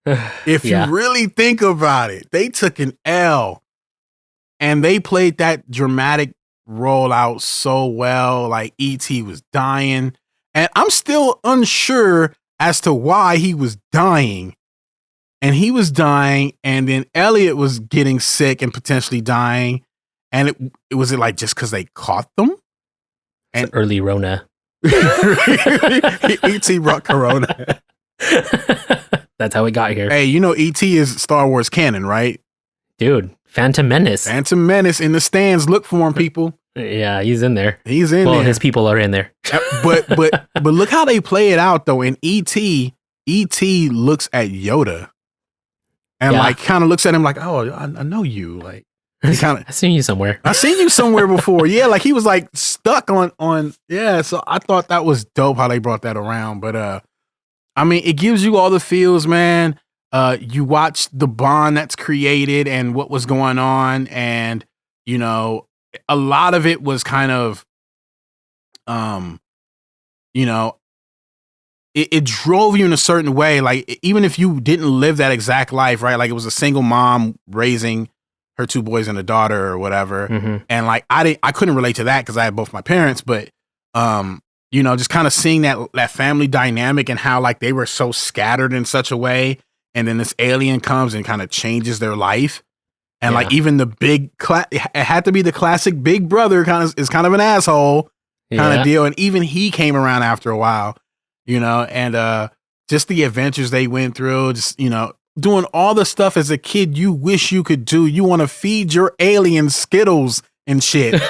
If you really think about it, they took an L, and they played that dramatic role out so well. Like E.T. was dying, and I'm still unsure as to why he was dying. And he was dying, and then Elliot was getting sick and potentially dying. And it was like just because they caught them? And early Rona. E.T. brought Corona. That's how we got here. Hey, you know E.T. is Star Wars canon, right? Dude, Phantom Menace. Phantom Menace in the stands. Look for him, people. Yeah, he's in there. He's in there. Well, his people are in there. But look how they play it out, though. In E.T., E.T. looks at Yoda and like kind of looks at him like, oh, I know you. Like, I've seen you somewhere. I've seen you somewhere before. Yeah, like he was like stuck on. Yeah, so I thought that was dope how they brought that around. But I mean, it gives you all the feels, man. you watch the bond that's created and what was going on, and you know, a lot of it was kind of, you know, it drove you in a certain way. Like even if you didn't live that exact life, right? Like it was a single mom raising her 2 boys and a daughter or whatever, and like I couldn't relate to that because I had both my parents, but you know, just kind of seeing that family dynamic and how like they were so scattered in such a way, and then this alien comes and kind of changes their life. And like even the it had to be the classic big brother is kind of an asshole kind of deal. And even he came around after a while, you know, and just the adventures they went through, just, you know, doing all the stuff as a kid you wish you could do. You want to feed your alien Skittles and shit or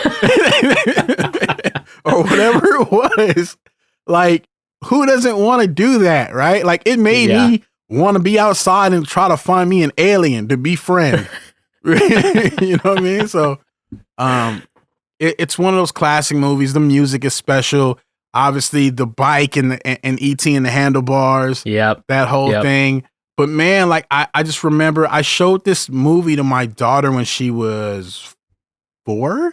whatever it was. Like, who doesn't want to do that, right? Like, it made me want to be outside and try to find me an alien to befriend. You know what I mean? So it's one of those classic movies. The music is special. Obviously, the bike and E.T. and the handlebars. Yep. That whole thing. But man, like I just remember I showed this movie to my daughter when she was 4.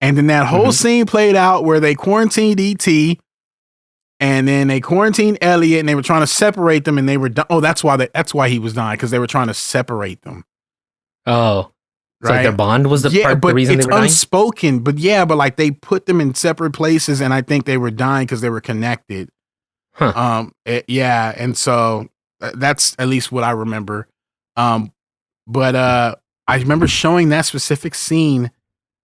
And then that whole scene played out where they quarantined E.T. and then they quarantined Elliot, and they were trying to separate them, and they were done. Oh, that's why he was dying, because they were trying to separate them. Oh, right. Like their bond was the reason they were dying? Unspoken, but like they put them in separate places, and I think they were dying because they were connected. Huh. And so that's at least what I remember. But I remember showing that specific scene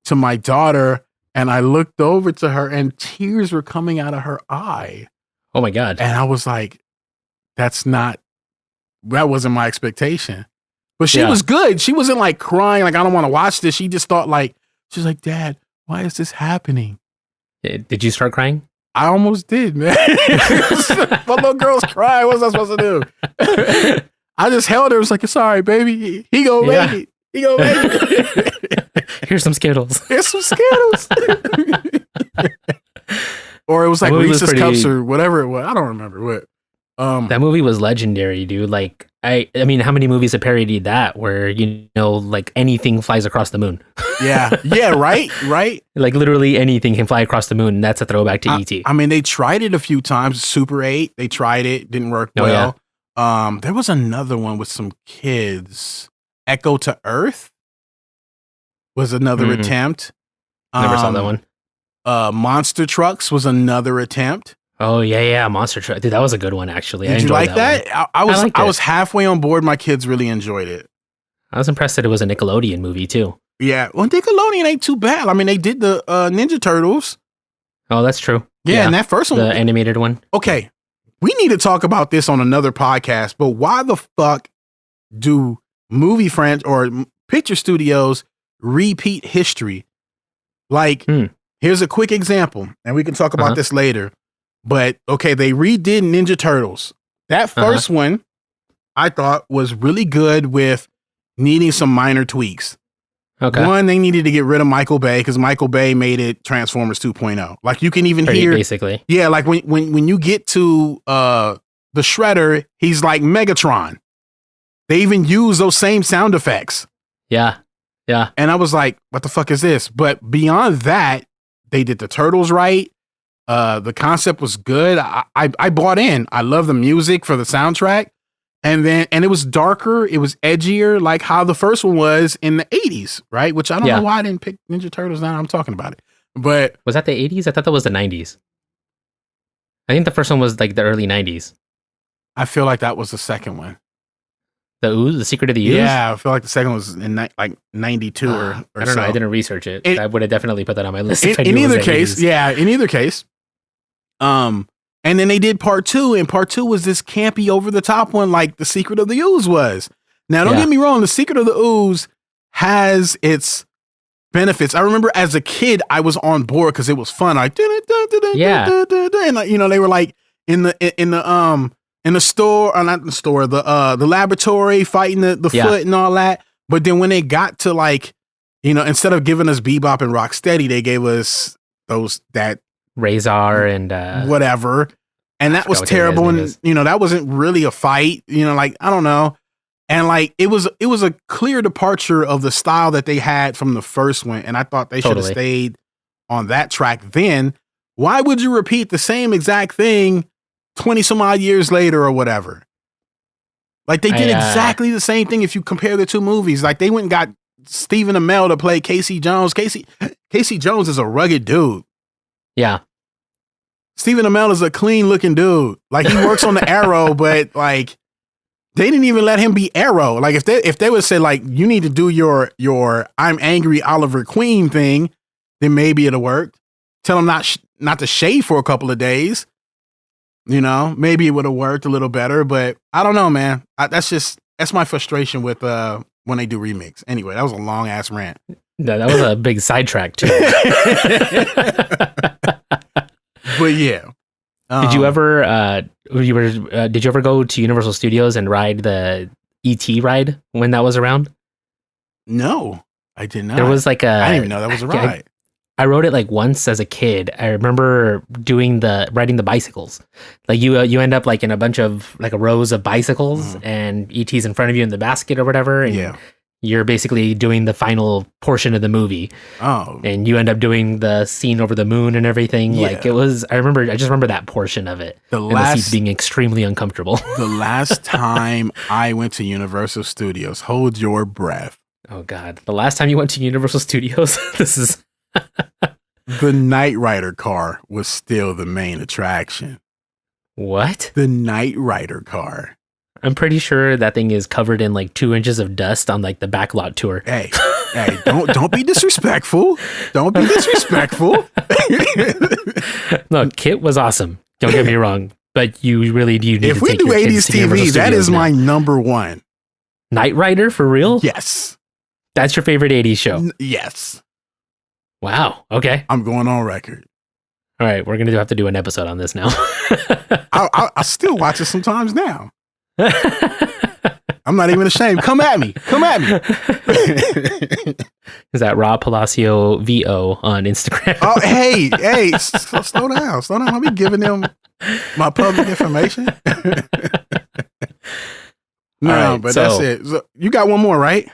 to my daughter, and I looked over to her, and tears were coming out of her eye. Oh my God. And I was like, that wasn't my expectation. But she was good. She wasn't like crying, like, I don't want to watch this. She just thought she's like, Dad, why is this happening? Did you start crying? I almost did, man. My little girl's crying. What's I supposed to do? I just held her. I was like, it's all right, baby. He gonna make it. He gonna make it. Here's some Skittles. Here's some Skittles. Or it was like Reese's Cups or whatever it was. I don't remember what. That movie was legendary, dude. Like, I mean, how many movies have parodied that where, you know, like anything flies across the moon? Yeah, right. Like literally anything can fly across the moon. And that's a throwback to E.T. I mean, they tried it a few times. Super 8, they tried it, didn't work well. Yeah. There was another one with some kids. Echo to Earth was another attempt. Never saw that one. Monster Trucks was another attempt. Oh yeah, Monster Truck, dude, that was a good one actually. Did you like that? I was halfway on board. My kids really enjoyed it. I was impressed that it was a Nickelodeon movie too. Yeah, well, Nickelodeon ain't too bad. I mean, they did the Ninja Turtles. Oh, that's true. Yeah, and that first one, the animated one. Okay, we need to talk about this on another podcast. But why the fuck do movie friends or picture studios repeat history? Like, here's a quick example, and we can talk about this later. But okay, they redid Ninja Turtles. That first one, I thought, was really good with needing some minor tweaks. Okay. One, they needed to get rid of Michael Bay because Michael Bay made it Transformers 2.0. Like you can even hear, basically. Yeah, like when you get to the Shredder, he's like Megatron. They even use those same sound effects. Yeah. And I was like, what the fuck is this? But beyond that, they did the Turtles right. The concept was good. I bought in. I love the music for the soundtrack. And it was darker. It was edgier, like how the first one was in the 80s, right? Which I don't know why I didn't pick Ninja Turtles now. I'm talking about it. But was that the 80s? I thought that was the 90s. I think the first one was like the early 90s. I feel like that was the second one. The Ooze? The Secret of the Ooze? Yeah, I feel like the second one was in like 92 or I don't know. I didn't research it. I would have definitely put that on my list. In either case. And then they did part 2, and part 2 was this campy over the top one, like The Secret of the Ooze was. Now, don't get me wrong. The Secret of the Ooze has its benefits. I remember as a kid, I was on board because it was fun. Like, and you know, they were like in the store, or not in the store, the laboratory fighting the foot and all that. But then when they got to like, you know, instead of giving us Bebop and Rocksteady, they gave us that Razor and whatever. and that was terrible. And that wasn't really a fight. Like I don't know. And like it was a clear departure of the style that they had from the first one, and I thought they should have stayed on that track. Then why would you repeat the same exact thing 20 some odd years later or whatever? Like they did exactly the same thing. If you compare the two movies, like they went and got Stephen Amell to play Casey Jones. Casey Jones is a rugged dude. Yeah. Stephen Amell is a clean looking dude. Like he works on the Arrow, but like they didn't even let him be Arrow. Like if they would say like you need to do your I'm angry Oliver Queen thing, then maybe it'll work. Tell him not to shave for a couple of days. Maybe it would have worked a little better, but I don't know, man. That's my frustration with when they do remakes. Anyway, that was a long ass rant. No, that was a big sidetrack too. But yeah. Did you ever go to Universal Studios and ride the ET ride when that was around? No, I did not. There was like I didn't even know that was a ride. I rode it like once as a kid. I remember riding the bicycles. Like you end up like in a bunch of like rows of bicycles, and ET's in front of you in the basket or whatever. And you're basically doing the final portion of the movie. Oh, and you end up doing the scene over the moon and everything. Yeah. Like it was. I just remember that portion of it. The seats being extremely uncomfortable. The last time I went to Universal Studios, hold your breath. Oh God, the last time you went to Universal Studios, this is. The Knight Rider car was still the main attraction. What? The Knight Rider car. I'm pretty sure that thing is covered in like 2 inches of dust on like the backlot tour. Hey, don't be disrespectful. Don't be disrespectful. Look, Kit was awesome. Don't get me wrong, but you need to take your kids to Universal Studios. If we do 80s TV, that is my number one. Knight Rider for real? Yes. That's your favorite 80s show? Yes. Wow. Okay. I'm going on record. All right. We're going to have to do an episode on this now. I still watch it sometimes now. I'm not even ashamed. Come at me. Is that Rob Palacio VO on Instagram? Oh, hey, slow down. I'll be giving them my public information. No, right, but that's it. So you got one more, right?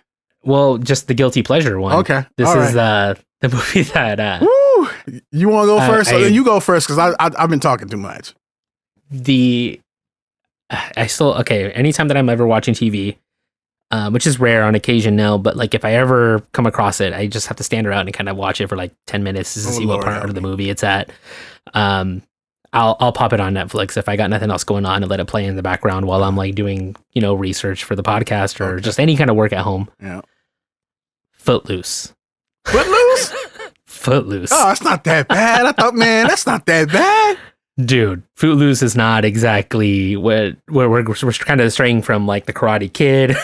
Well, just the guilty pleasure one. Okay. This is the movie that... Woo! You want to go first? You go first, because I've been talking too much. Anytime that I'm ever watching TV, which is rare on occasion now, but like if I ever come across it, I just have to stand around and kind of watch it for like 10 minutes to see what part of the movie it's at. I'll pop it on Netflix if I got nothing else going on and let it play in the background while I'm like doing, research for the podcast or just any kind of work at home. Yeah. Footloose. Footloose. Oh, it's not that bad. I thought, man, that's not that bad. Dude, Footloose is not exactly what we're kind of straying from, like the Karate Kid.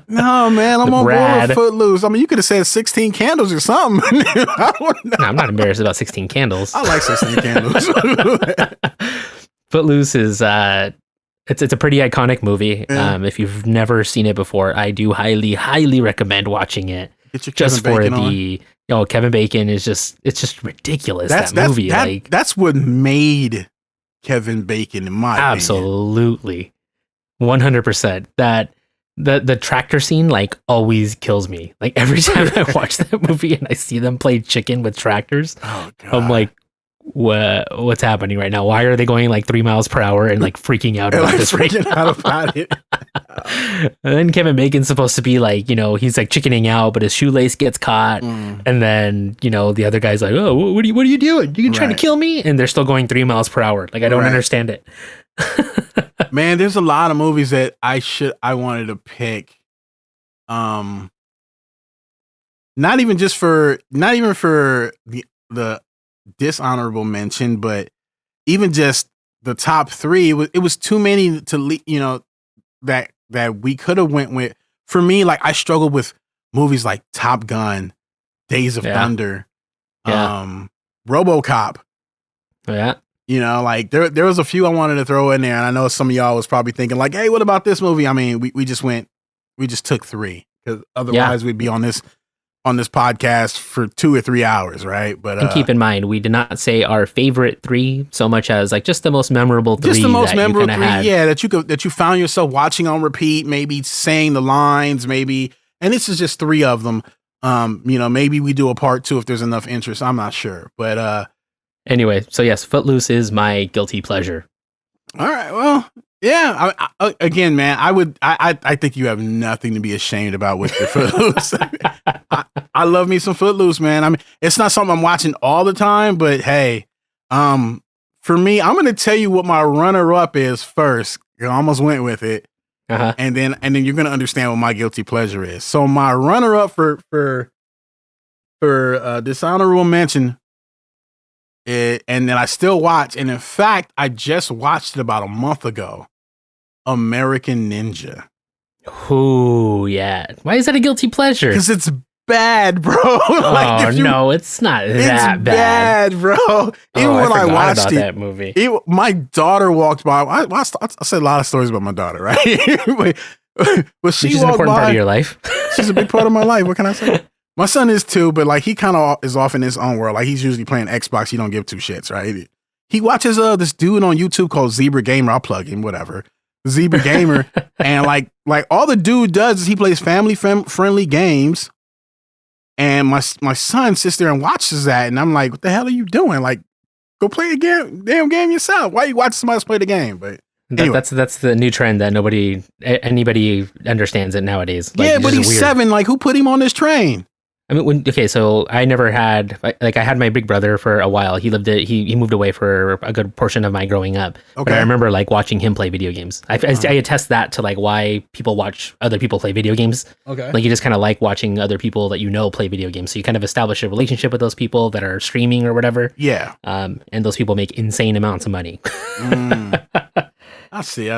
No, man, I'm on board with Footloose. I mean, you could have said 16 Candles or something. I don't know. No, I'm not embarrassed about 16 Candles. I like 16 Candles. Footloose is it's a pretty iconic movie. Yeah. If you've never seen it before, I do highly recommend watching it. Get your Kevin Bacon on. Kevin Bacon is just ridiculous. That movie, that's what made Kevin Bacon in my absolutely opinion. 100%. That the tractor scene like always kills me. Like every time I watch that movie and I see them play chicken with tractors, I'm like, what's happening right now? Why are they going like 3 miles per hour and like freaking out about this? Freaking out about it. And then Kevin Bacon's supposed to be like, he's like chickening out, but his shoelace gets caught. And then, the other guy's like, oh, what are you doing? You trying to kill me? And they're still going 3 miles per hour. Like, I don't understand it. Man, there's a lot of movies that I wanted to pick. Not even for the dishonorable mention, but even just the top three. It was too many to that we could have went with. For me, like I struggled with movies like Top Gun, Days of Thunder, RoboCop. Yeah. Like there was a few I wanted to throw in there, and I know some of y'all was probably thinking like, hey, what about this movie? I mean, we just took three because otherwise we'd be on this on this podcast for 2 or 3 hours, right? But and keep in mind, we did not say our favorite 3 so much as like just the most memorable 3. Just the most memorable 3, had. yeah, that you found yourself watching on repeat, maybe saying the lines, maybe. And this is just 3 of them. Maybe we do a part 2 if there's enough interest. I'm not sure, but anyway, so yes, Footloose is my guilty pleasure. All right, well, yeah. Again, man, I think you have nothing to be ashamed about with your Footloose. I love me some Footloose, man. I mean, it's not something I'm watching all the time, but hey, for me, I'm going to tell you what my runner-up is first. I almost went with it. Uh-huh. And then you're gonna understand what my guilty pleasure is. So my runner-up for dishonorable mention, and then I still watch, and in fact, I just watched it about a month ago. American Ninja. Ooh, yeah. Why is that a guilty pleasure? Because it's bad, bro. No, it's not that bad, bro. Even when I watched that movie, my daughter walked by. I said a lot of stories about my daughter, right? but she's an important part of your life. She's a big part of my life. What can I say? My son is too, but like he kind of is off in his own world. Like he's usually playing Xbox. He don't give 2 shits, right? He watches this dude on YouTube called Zebra Gamer. I'll plug him, whatever. Zebra Gamer, and like all the dude does is he plays family friendly games. And my son sits there and watches that, and I'm like, "What the hell are you doing? Like, go play a damn game yourself. Why are you watching somebody else play the game?" But anyway. That's the new trend that anybody understands it nowadays. Like, yeah, but he's 7. Like, who put him on this train? I mean, so I never had, like, I had my big brother for a while. He moved away for a good portion of my growing up. Okay. But I remember like watching him play video games. I attest that to like why people watch other people play video games. Okay. Like you just kind of like watching other people that play video games. So you kind of establish a relationship with those people that are streaming or whatever. Yeah. And those people make insane amounts of money. I see.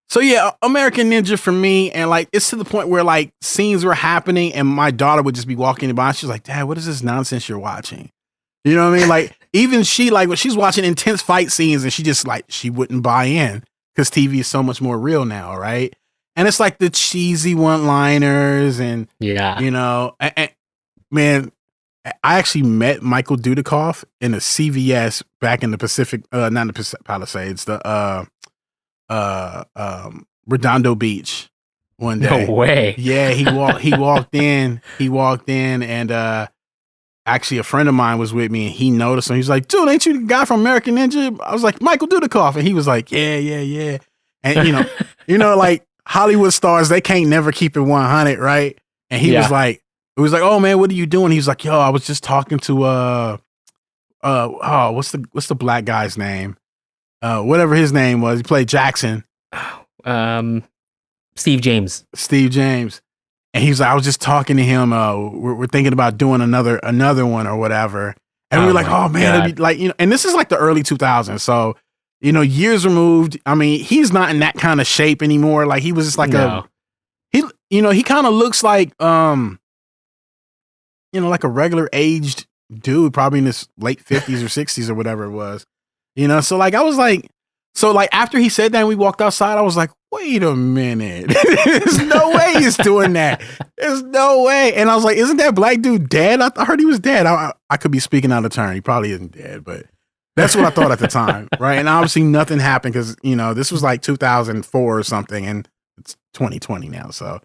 So yeah, American Ninja for me, and like it's to the point where like scenes were happening, and my daughter would just be walking by. She's like, "Dad, what is this nonsense you're watching?" You know what I mean? Like even she, like when she's watching intense fight scenes, and she just like she wouldn't buy in because TV is so much more real now, right? And it's like the cheesy one-liners, and man, I actually met Michael Dudikoff in a CVS back in the Pacific, not the Pacific Palisades, the Redondo Beach one day. No way. Yeah, he walked in, and actually a friend of mine was with me, and he noticed him. He's like, "Dude, ain't you the guy from American Ninja?" I was like, "Michael Dudikoff," and he was like, "Yeah." And like Hollywood stars, they can't never keep it 100, right? And he was like, "Oh man, what are you doing?" He was like, "Yo, I was just talking to what's the black guy's name? Whatever his name was, he played Jackson. Steve James. And he's like, I was just talking to him. We're thinking about doing another one or whatever. And we were like, oh man, it'd be like, and this is like the early 2000s. So, years removed. I mean, he's not in that kind of shape anymore. Like he was just like he kind of looks like, like a regular aged dude, probably in his late 50s or 60s or whatever it was. So like I was like, after he said that and we walked outside, I was like, wait a minute. There's no way he's doing that. There's no way. And I was like, isn't that black dude dead? I heard he was dead. I could be speaking out of turn. He probably isn't dead, but that's what I thought at the time. Right. And obviously nothing happened because, this was like 2004 or something and it's 2020 now. So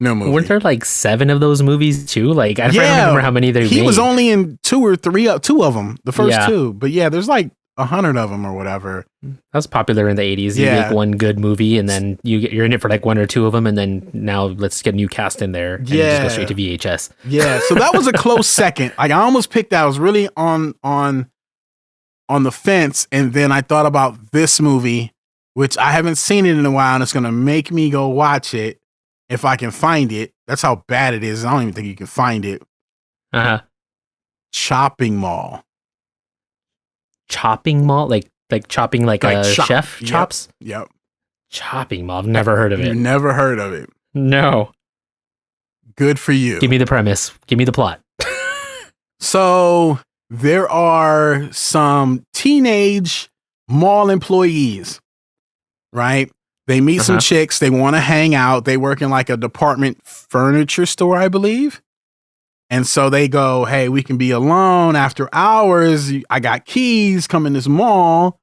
no movie. Weren't there like 7 of those movies too? Like, I don't remember how many he was only in 2 or 3, 2 of them, the first 2. But yeah, there's like 100 of them or whatever. That was popular in the 80s. You make one good movie and then you're in it for like 1 or 2 of them, and then now let's get a new cast in there and just go straight to VHS. Yeah, so that was a close second. Like I almost picked that. I was really on the fence, and then I thought about this movie, which I haven't seen it in a while, and it's gonna make me go watch it if I can find it. That's how bad it is. I don't even think you can find it. Chopping Mall. Chopping Mall, like chopping like a chef chops. Yep. Chopping Mall. I've never heard of it. You've never heard of it? No. Good for you. Give me the premise. Give me the plot. So there are some teenage mall employees, right? They meet some chicks. They want to hang out. They work in like a department furniture store, I believe. And so they go, hey, we can be alone after hours. I got keys, come in this mall.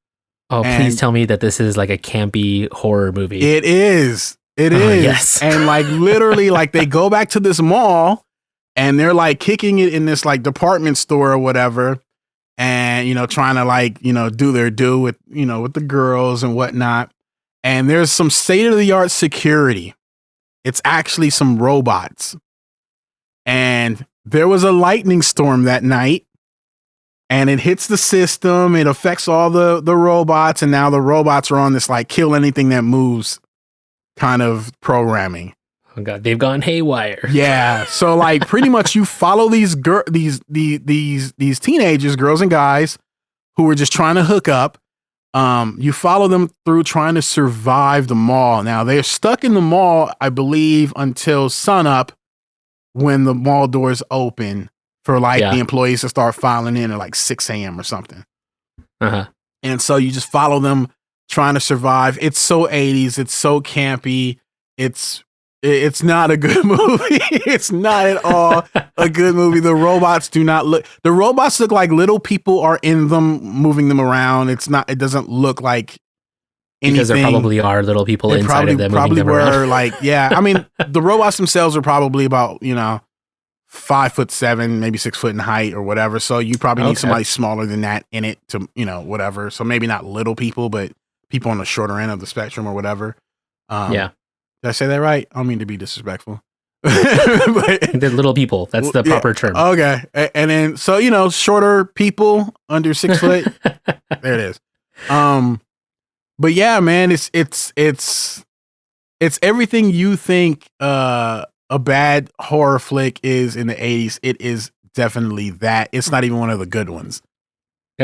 Oh, please tell me that this is like a campy horror movie. It is. It is. Yes. And like literally like they go back to this mall and they're like kicking it in this like department store or whatever. And, trying to like, do their due with, with the girls and whatnot. And there's some state of the art security. It's actually some robots. And there was a lightning storm that night. And it hits the system. It affects all the robots. And now the robots are on this like kill anything that moves kind of programming. Oh God, they've gone haywire. Yeah. So like pretty much you follow these teenagers, girls and guys who are just trying to hook up. You follow them through trying to survive the mall. Now they're stuck in the mall, I believe, until sunup when the mall doors open for like the employees to start filing in at like 6 a.m. or something. Uh-huh. And so you just follow them trying to survive. It's so 80s. It's so campy. It's not a good movie. It's not at all a good movie. The robots look like little people are in them, moving them around. It doesn't look like anything. Because there probably are little people inside of them moving them around. Like, yeah. I mean, the robots themselves are probably about, 5'7", maybe 6 foot in height or whatever. So you probably need somebody smaller than that in it to, whatever. So maybe not little people, but people on the shorter end of the spectrum or whatever. Yeah. Did I say that right? I don't mean to be disrespectful. But, they're little people. That's the proper term. Okay. And then, so, shorter people under 6 foot. There it is. But yeah, man, it's everything you think, a bad horror flick is in the 80s. It is definitely that. It's not even one of the good ones.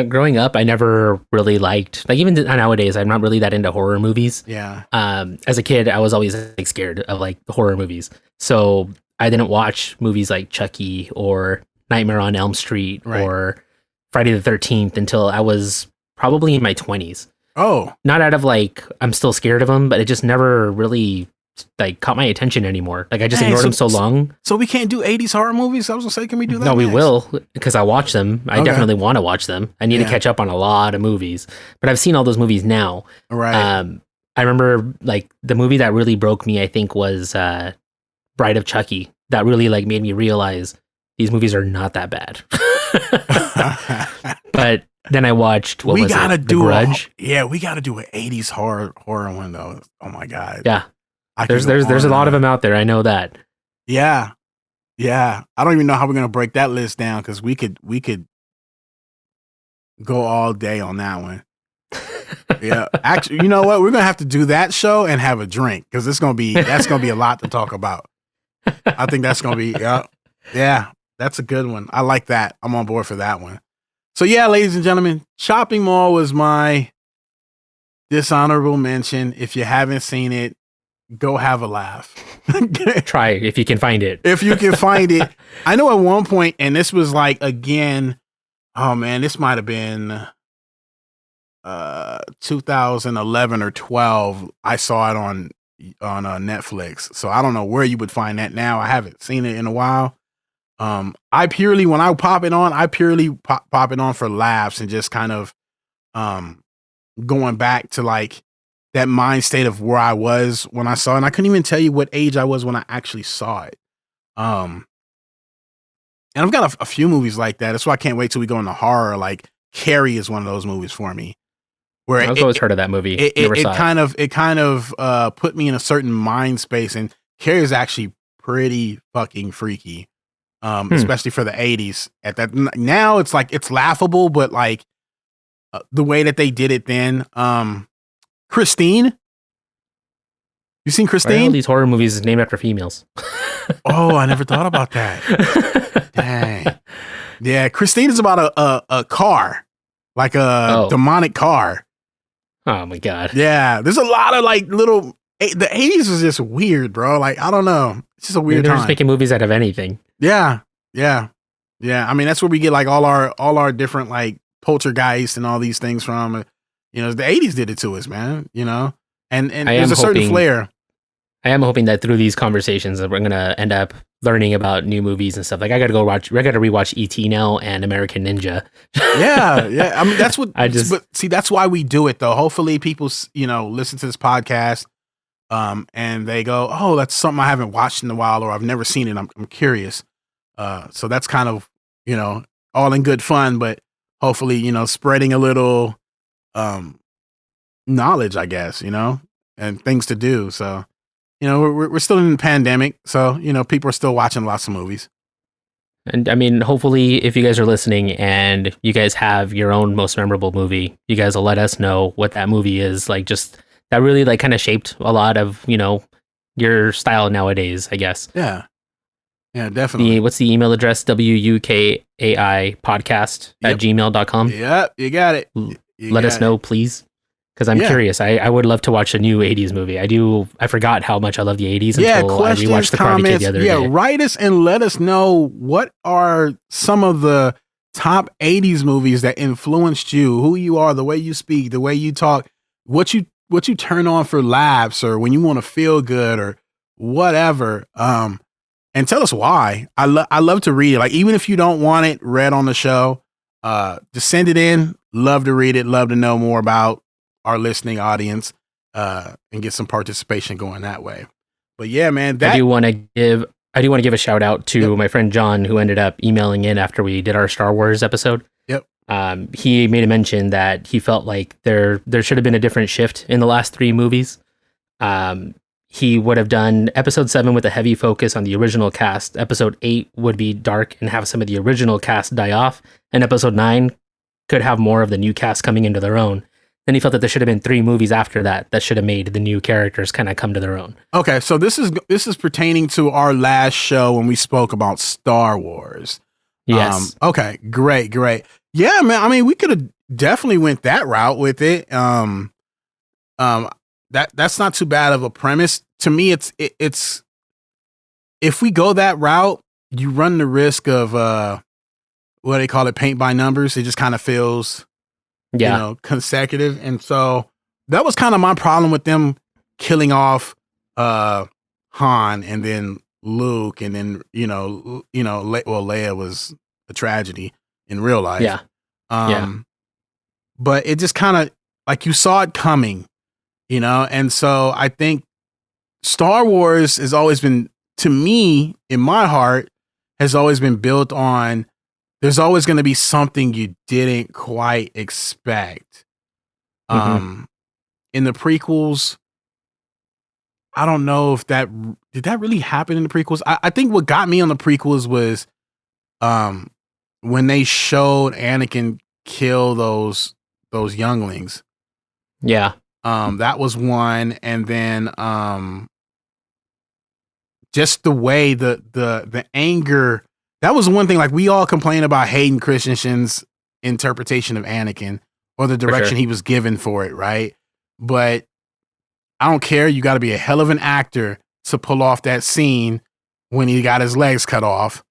Growing up, I never really liked, like even nowadays, I'm not really that into horror movies. Yeah. As a kid, I was always like scared of like horror movies. So I didn't watch movies like Chucky or Nightmare on Elm Street or Friday the 13th until I was probably in my 20s. Oh. Not out of like, I'm still scared of them, but it just never really like caught my attention anymore. Like I just ignored them so long. So we can't do 80s horror movies? I was gonna say, can we do that? No, we will, because I watch them. I definitely want to watch them. I need to catch up on a lot of movies, but I've seen all those movies now. Right. I remember like the movie that really broke me, I think, was Bride of Chucky. That really like made me realize these movies are not that bad. But then I watched The Grudge. We gotta do an 80s horror one though. Oh my God. Yeah. There's a lot of them out there. I know that. Yeah. Yeah. I don't even know how we're going to break that list down because we could go all day on that one. Yeah. Actually, you know what? We're going to have to do that show and have a drink because that's going to be a lot to talk about. I think that's going to be, yeah, that's a good one. I like that. I'm on board for that one. So yeah, ladies and gentlemen, Shopping Mall was my dishonorable mention. If you haven't seen it, go have a laugh. Try if you can find it. If you can find it. I know at one point, and this was like, again, oh man, this might have been 2011 or 12. I saw it on Netflix. So I don't know where you would find that now. I haven't seen it in a while. When I pop it on, I purely pop it on for laughs and just kind of going back to like that mind state of where I was when I saw it. And I couldn't even tell you what age I was when I actually saw it. And I've got a few movies like that. That's why I can't wait till we go into horror. Like Carrie is one of those movies for me. Where I've always heard of that movie. It kind of put me in a certain mind space. And Carrie is actually pretty fucking freaky. Especially for the 80s. At that now it's like it's laughable, but like the way that they did it then. Christine? You seen Christine? All these horror movies is named after females. Oh, I never thought about that. Dang. Yeah, Christine is about a car. Like a demonic car. Oh my God. Yeah. There's a lot of like little the 80s was just weird, bro. Like, I don't know. It's just a weird They're time. just making movies out of anything. Yeah. Yeah. Yeah. I mean, that's where we get like all our different like poltergeist and all these things from. The 80s did it to us, man, and there's a certain flair. I am hoping that through these conversations that we're going to end up learning about new movies and stuff. Like I got to rewatch E.T. now and American Ninja. Yeah. I mean, that's what but see, that's why we do it though. Hopefully people, listen to this podcast, and they go, oh, that's something I haven't watched in a while, or I've never seen it. I'm curious. So that's kind of, all in good fun, but hopefully, spreading a little, knowledge, I guess, and things to do. So, we're still in the pandemic. So, people are still watching lots of movies. And I mean, hopefully if you guys are listening and you guys have your own most memorable movie, you guys will let us know what that movie is. Like just that really like kind of shaped a lot of, your style nowadays, I guess. Yeah. Yeah, definitely. What's the email address? WUKAIpodcast at gmail.com. Yep, you got it. Let us know, please. Because I'm curious. I would love to watch a new 80s movie. I forgot how much I love the 80s until I rewatched The Karate Kid the other day. Yeah, write us and let us know what are some of the top 80s movies that influenced you, who you are, the way you speak, the way you talk, what you turn on for laughs or when you want to feel good or whatever. And tell us why. I love to read it. Like, even if you don't want it read on the show, just send it in. Love to read it. Love to know more about our listening audience, and get some participation going that way. But yeah, man, I do want to give a shout out to my friend John, who ended up emailing in after we did our Star Wars episode. Yep. He made a mention that he felt like there should have been a different shift in the last 3 movies. He would have done episode 7 with a heavy focus on the original cast. Episode 8 would be dark and have some of the original cast die off. And episode 9 could have more of the new cast coming into their own. Then he felt that there should have been 3 movies after that should have made the new characters kind of come to their own. Okay, so this is pertaining to our last show when we spoke about Star Wars. Yes. Okay, great. Yeah, man. I mean, we could have definitely went that route with it. That's not too bad of a premise. To me, it's if we go that route, you run the risk of what they call it, paint by numbers. It just kind of feels consecutive. And so that was kind of my problem with them killing off Han and then Luke and then Leia was a tragedy in real life. Yeah. But it just kind of like you saw it coming. And so I think Star Wars has always been, to me, in my heart, has always been built on, there's always going to be something you didn't quite expect. In the prequels, I don't know if did that really happen in the prequels? I think what got me on the prequels was when they showed Anakin kill those younglings. Yeah. That was one, and then just the way the anger. That was one thing. Like, we all complain about Hayden Christensen's interpretation of Anakin or the direction he was given for it, right? But I don't care. You got to be a hell of an actor to pull off that scene when he got his legs cut off.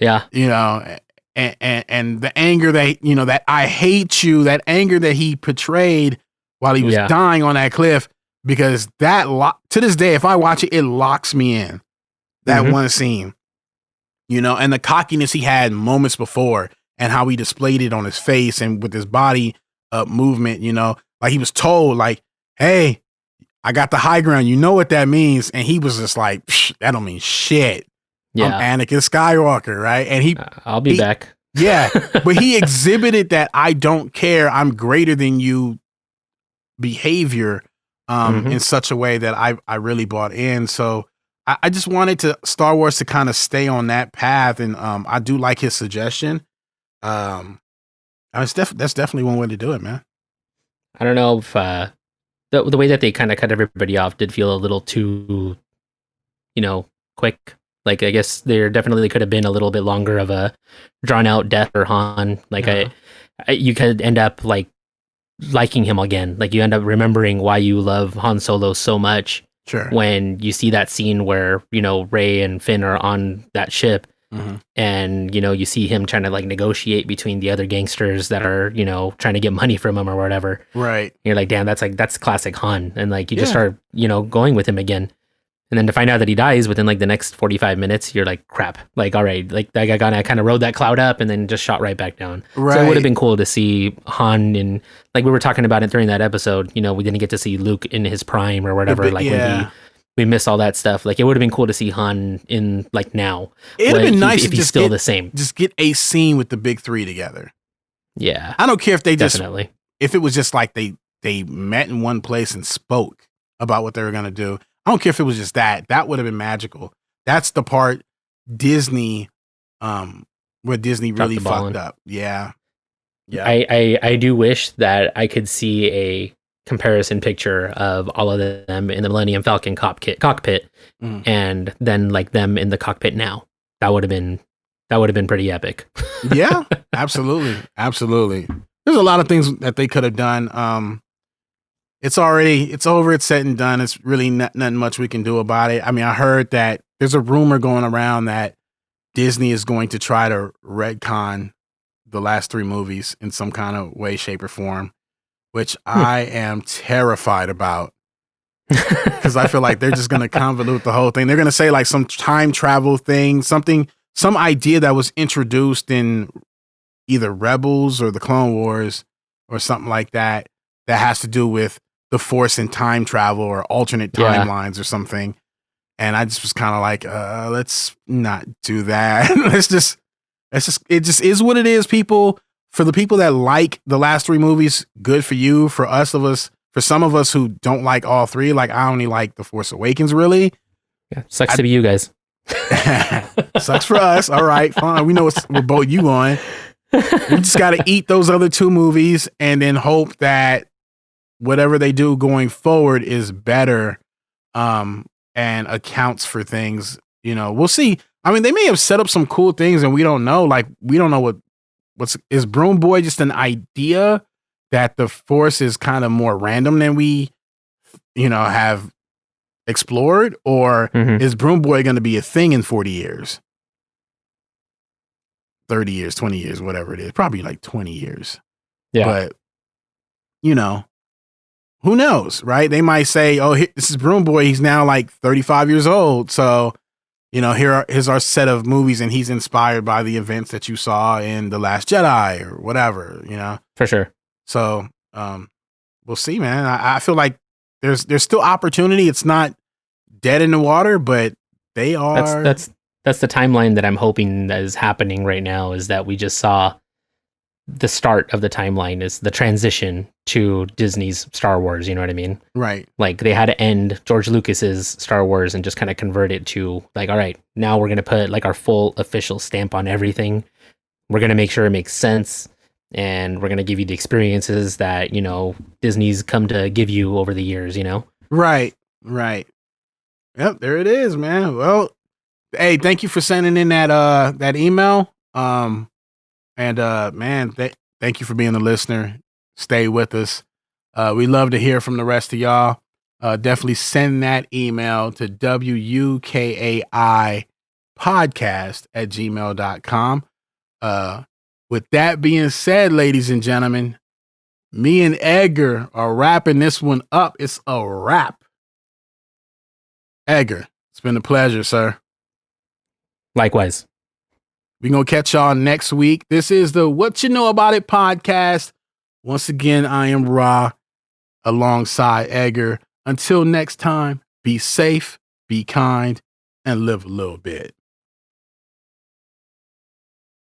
Yeah, and the anger that that I hate you, that anger that he portrayed while he was dying on that cliff, because that to this day, if I watch it, it locks me in. That one scene, and the cockiness he had moments before and how he displayed it on his face and with his body movement, like he was told, like, hey, I got the high ground. You know what that means? And he was just like, that don't mean shit. Yeah. I'm Anakin Skywalker, right? And I'll be back. Yeah. But he exhibited that I don't care, I'm greater than you behavior in such a way that I really bought in. So I just wanted Star Wars to kind of stay on that path. And I do like his suggestion. That's definitely one way to do it, man. I don't know if the way that they kind of cut everybody off did feel a little too, quick. Like, I guess there definitely could have been a little bit longer of a drawn out death for Han. Like, you could end up like liking him again. Like, you end up remembering why you love Han Solo so much. Sure. When you see that scene where, Rey and Finn are on that ship, and, you see him trying to like negotiate between the other gangsters that are, trying to get money from him or whatever. Right. You're like, damn, that's classic Han. And like, you just start, going with him again. And then to find out that he dies within like the next 45 minutes, you're like, crap. Like, all right, like that guy kind of rode that cloud up and then just shot right back down. Right. So it would have been cool to see Han in, like we were talking about it during that episode, you know, we didn't get to see Luke in his prime or whatever. Like when we missed all that stuff. Like it would have been cool to see Han in like now. It would have been nice if he's still the same. Just get a scene with the big three together. Yeah. I don't care if they definitely. If it was just like they met in one place and spoke about what they were going to do. I don't care if it was just that. That would have been magical. That's the part Disney, where Disney really fucked up. Yeah. Yeah. I do wish that I could see a comparison picture of all of them in the Millennium Falcon cockpit and then like them in the cockpit now. That would have been pretty epic. Yeah, absolutely. Absolutely. There's a lot of things that they could have done. It's over. It's said and done. It's really nothing much we can do about it. I mean, I heard that there's a rumor going around that Disney is going to try to retcon the last 3 movies in some kind of way, shape, or form, which I am terrified about because I feel like they're just going to convolute the whole thing. They're going to say like some time travel thing, some idea that was introduced in either Rebels or the Clone Wars or something like that has to do with the Force and time travel or alternate timelines or something. And I just was kind of like, let's not do that. It just is what it is, people. For the people that like the last 3 movies, good for you. For some of us who don't like all 3, like I only like The Force Awakens, really. Yeah, sucks to be you guys. Sucks for us. All right, fine. We know what boat you on. We just got to eat those other 2 movies and then hope that whatever they do going forward is better and accounts for things. You know, we'll see. I mean, they may have set up some cool things and we don't know. Like, we don't know is Broom Boy just an idea that the Force is kind of more random than we, have explored? Or is Broom Boy going to be a thing in 40 years? 30 years, 20 years, whatever it is. Probably like 20 years. Yeah. But, who knows, right? They might say, oh, this is Broom Boy. He's now like 35 years old. So, here's our set of movies and he's inspired by the events that you saw in The Last Jedi or whatever, For sure. So, we'll see, man. I feel like there's still opportunity. It's not dead in the water, but they are. That's the timeline that I'm hoping that is happening right now, is that we just saw the start of the timeline, is the transition to Disney's Star Wars. You know what I mean? Right. Like they had to end George Lucas's Star Wars and just kind of convert it to like, all right, now we're going to put like our full official stamp on everything. We're going to make sure it makes sense. And we're going to give you the experiences that, Disney's come to give you over the years, Right. Right. Yep. There it is, man. Well, hey, thank you for sending in that email. Man, thank you for being a listener. Stay with us. We love to hear from the rest of y'all. Definitely send that email to WUKAIpodcast@gmail.com. With that being said, ladies and gentlemen, me and Edgar are wrapping this one up. It's a wrap. Edgar, it's been a pleasure, sir. Likewise. We're going to catch y'all next week. This is the What You Know About It podcast. Once again, I am Ra alongside Edgar. Until next time, be safe, be kind, and live a little bit.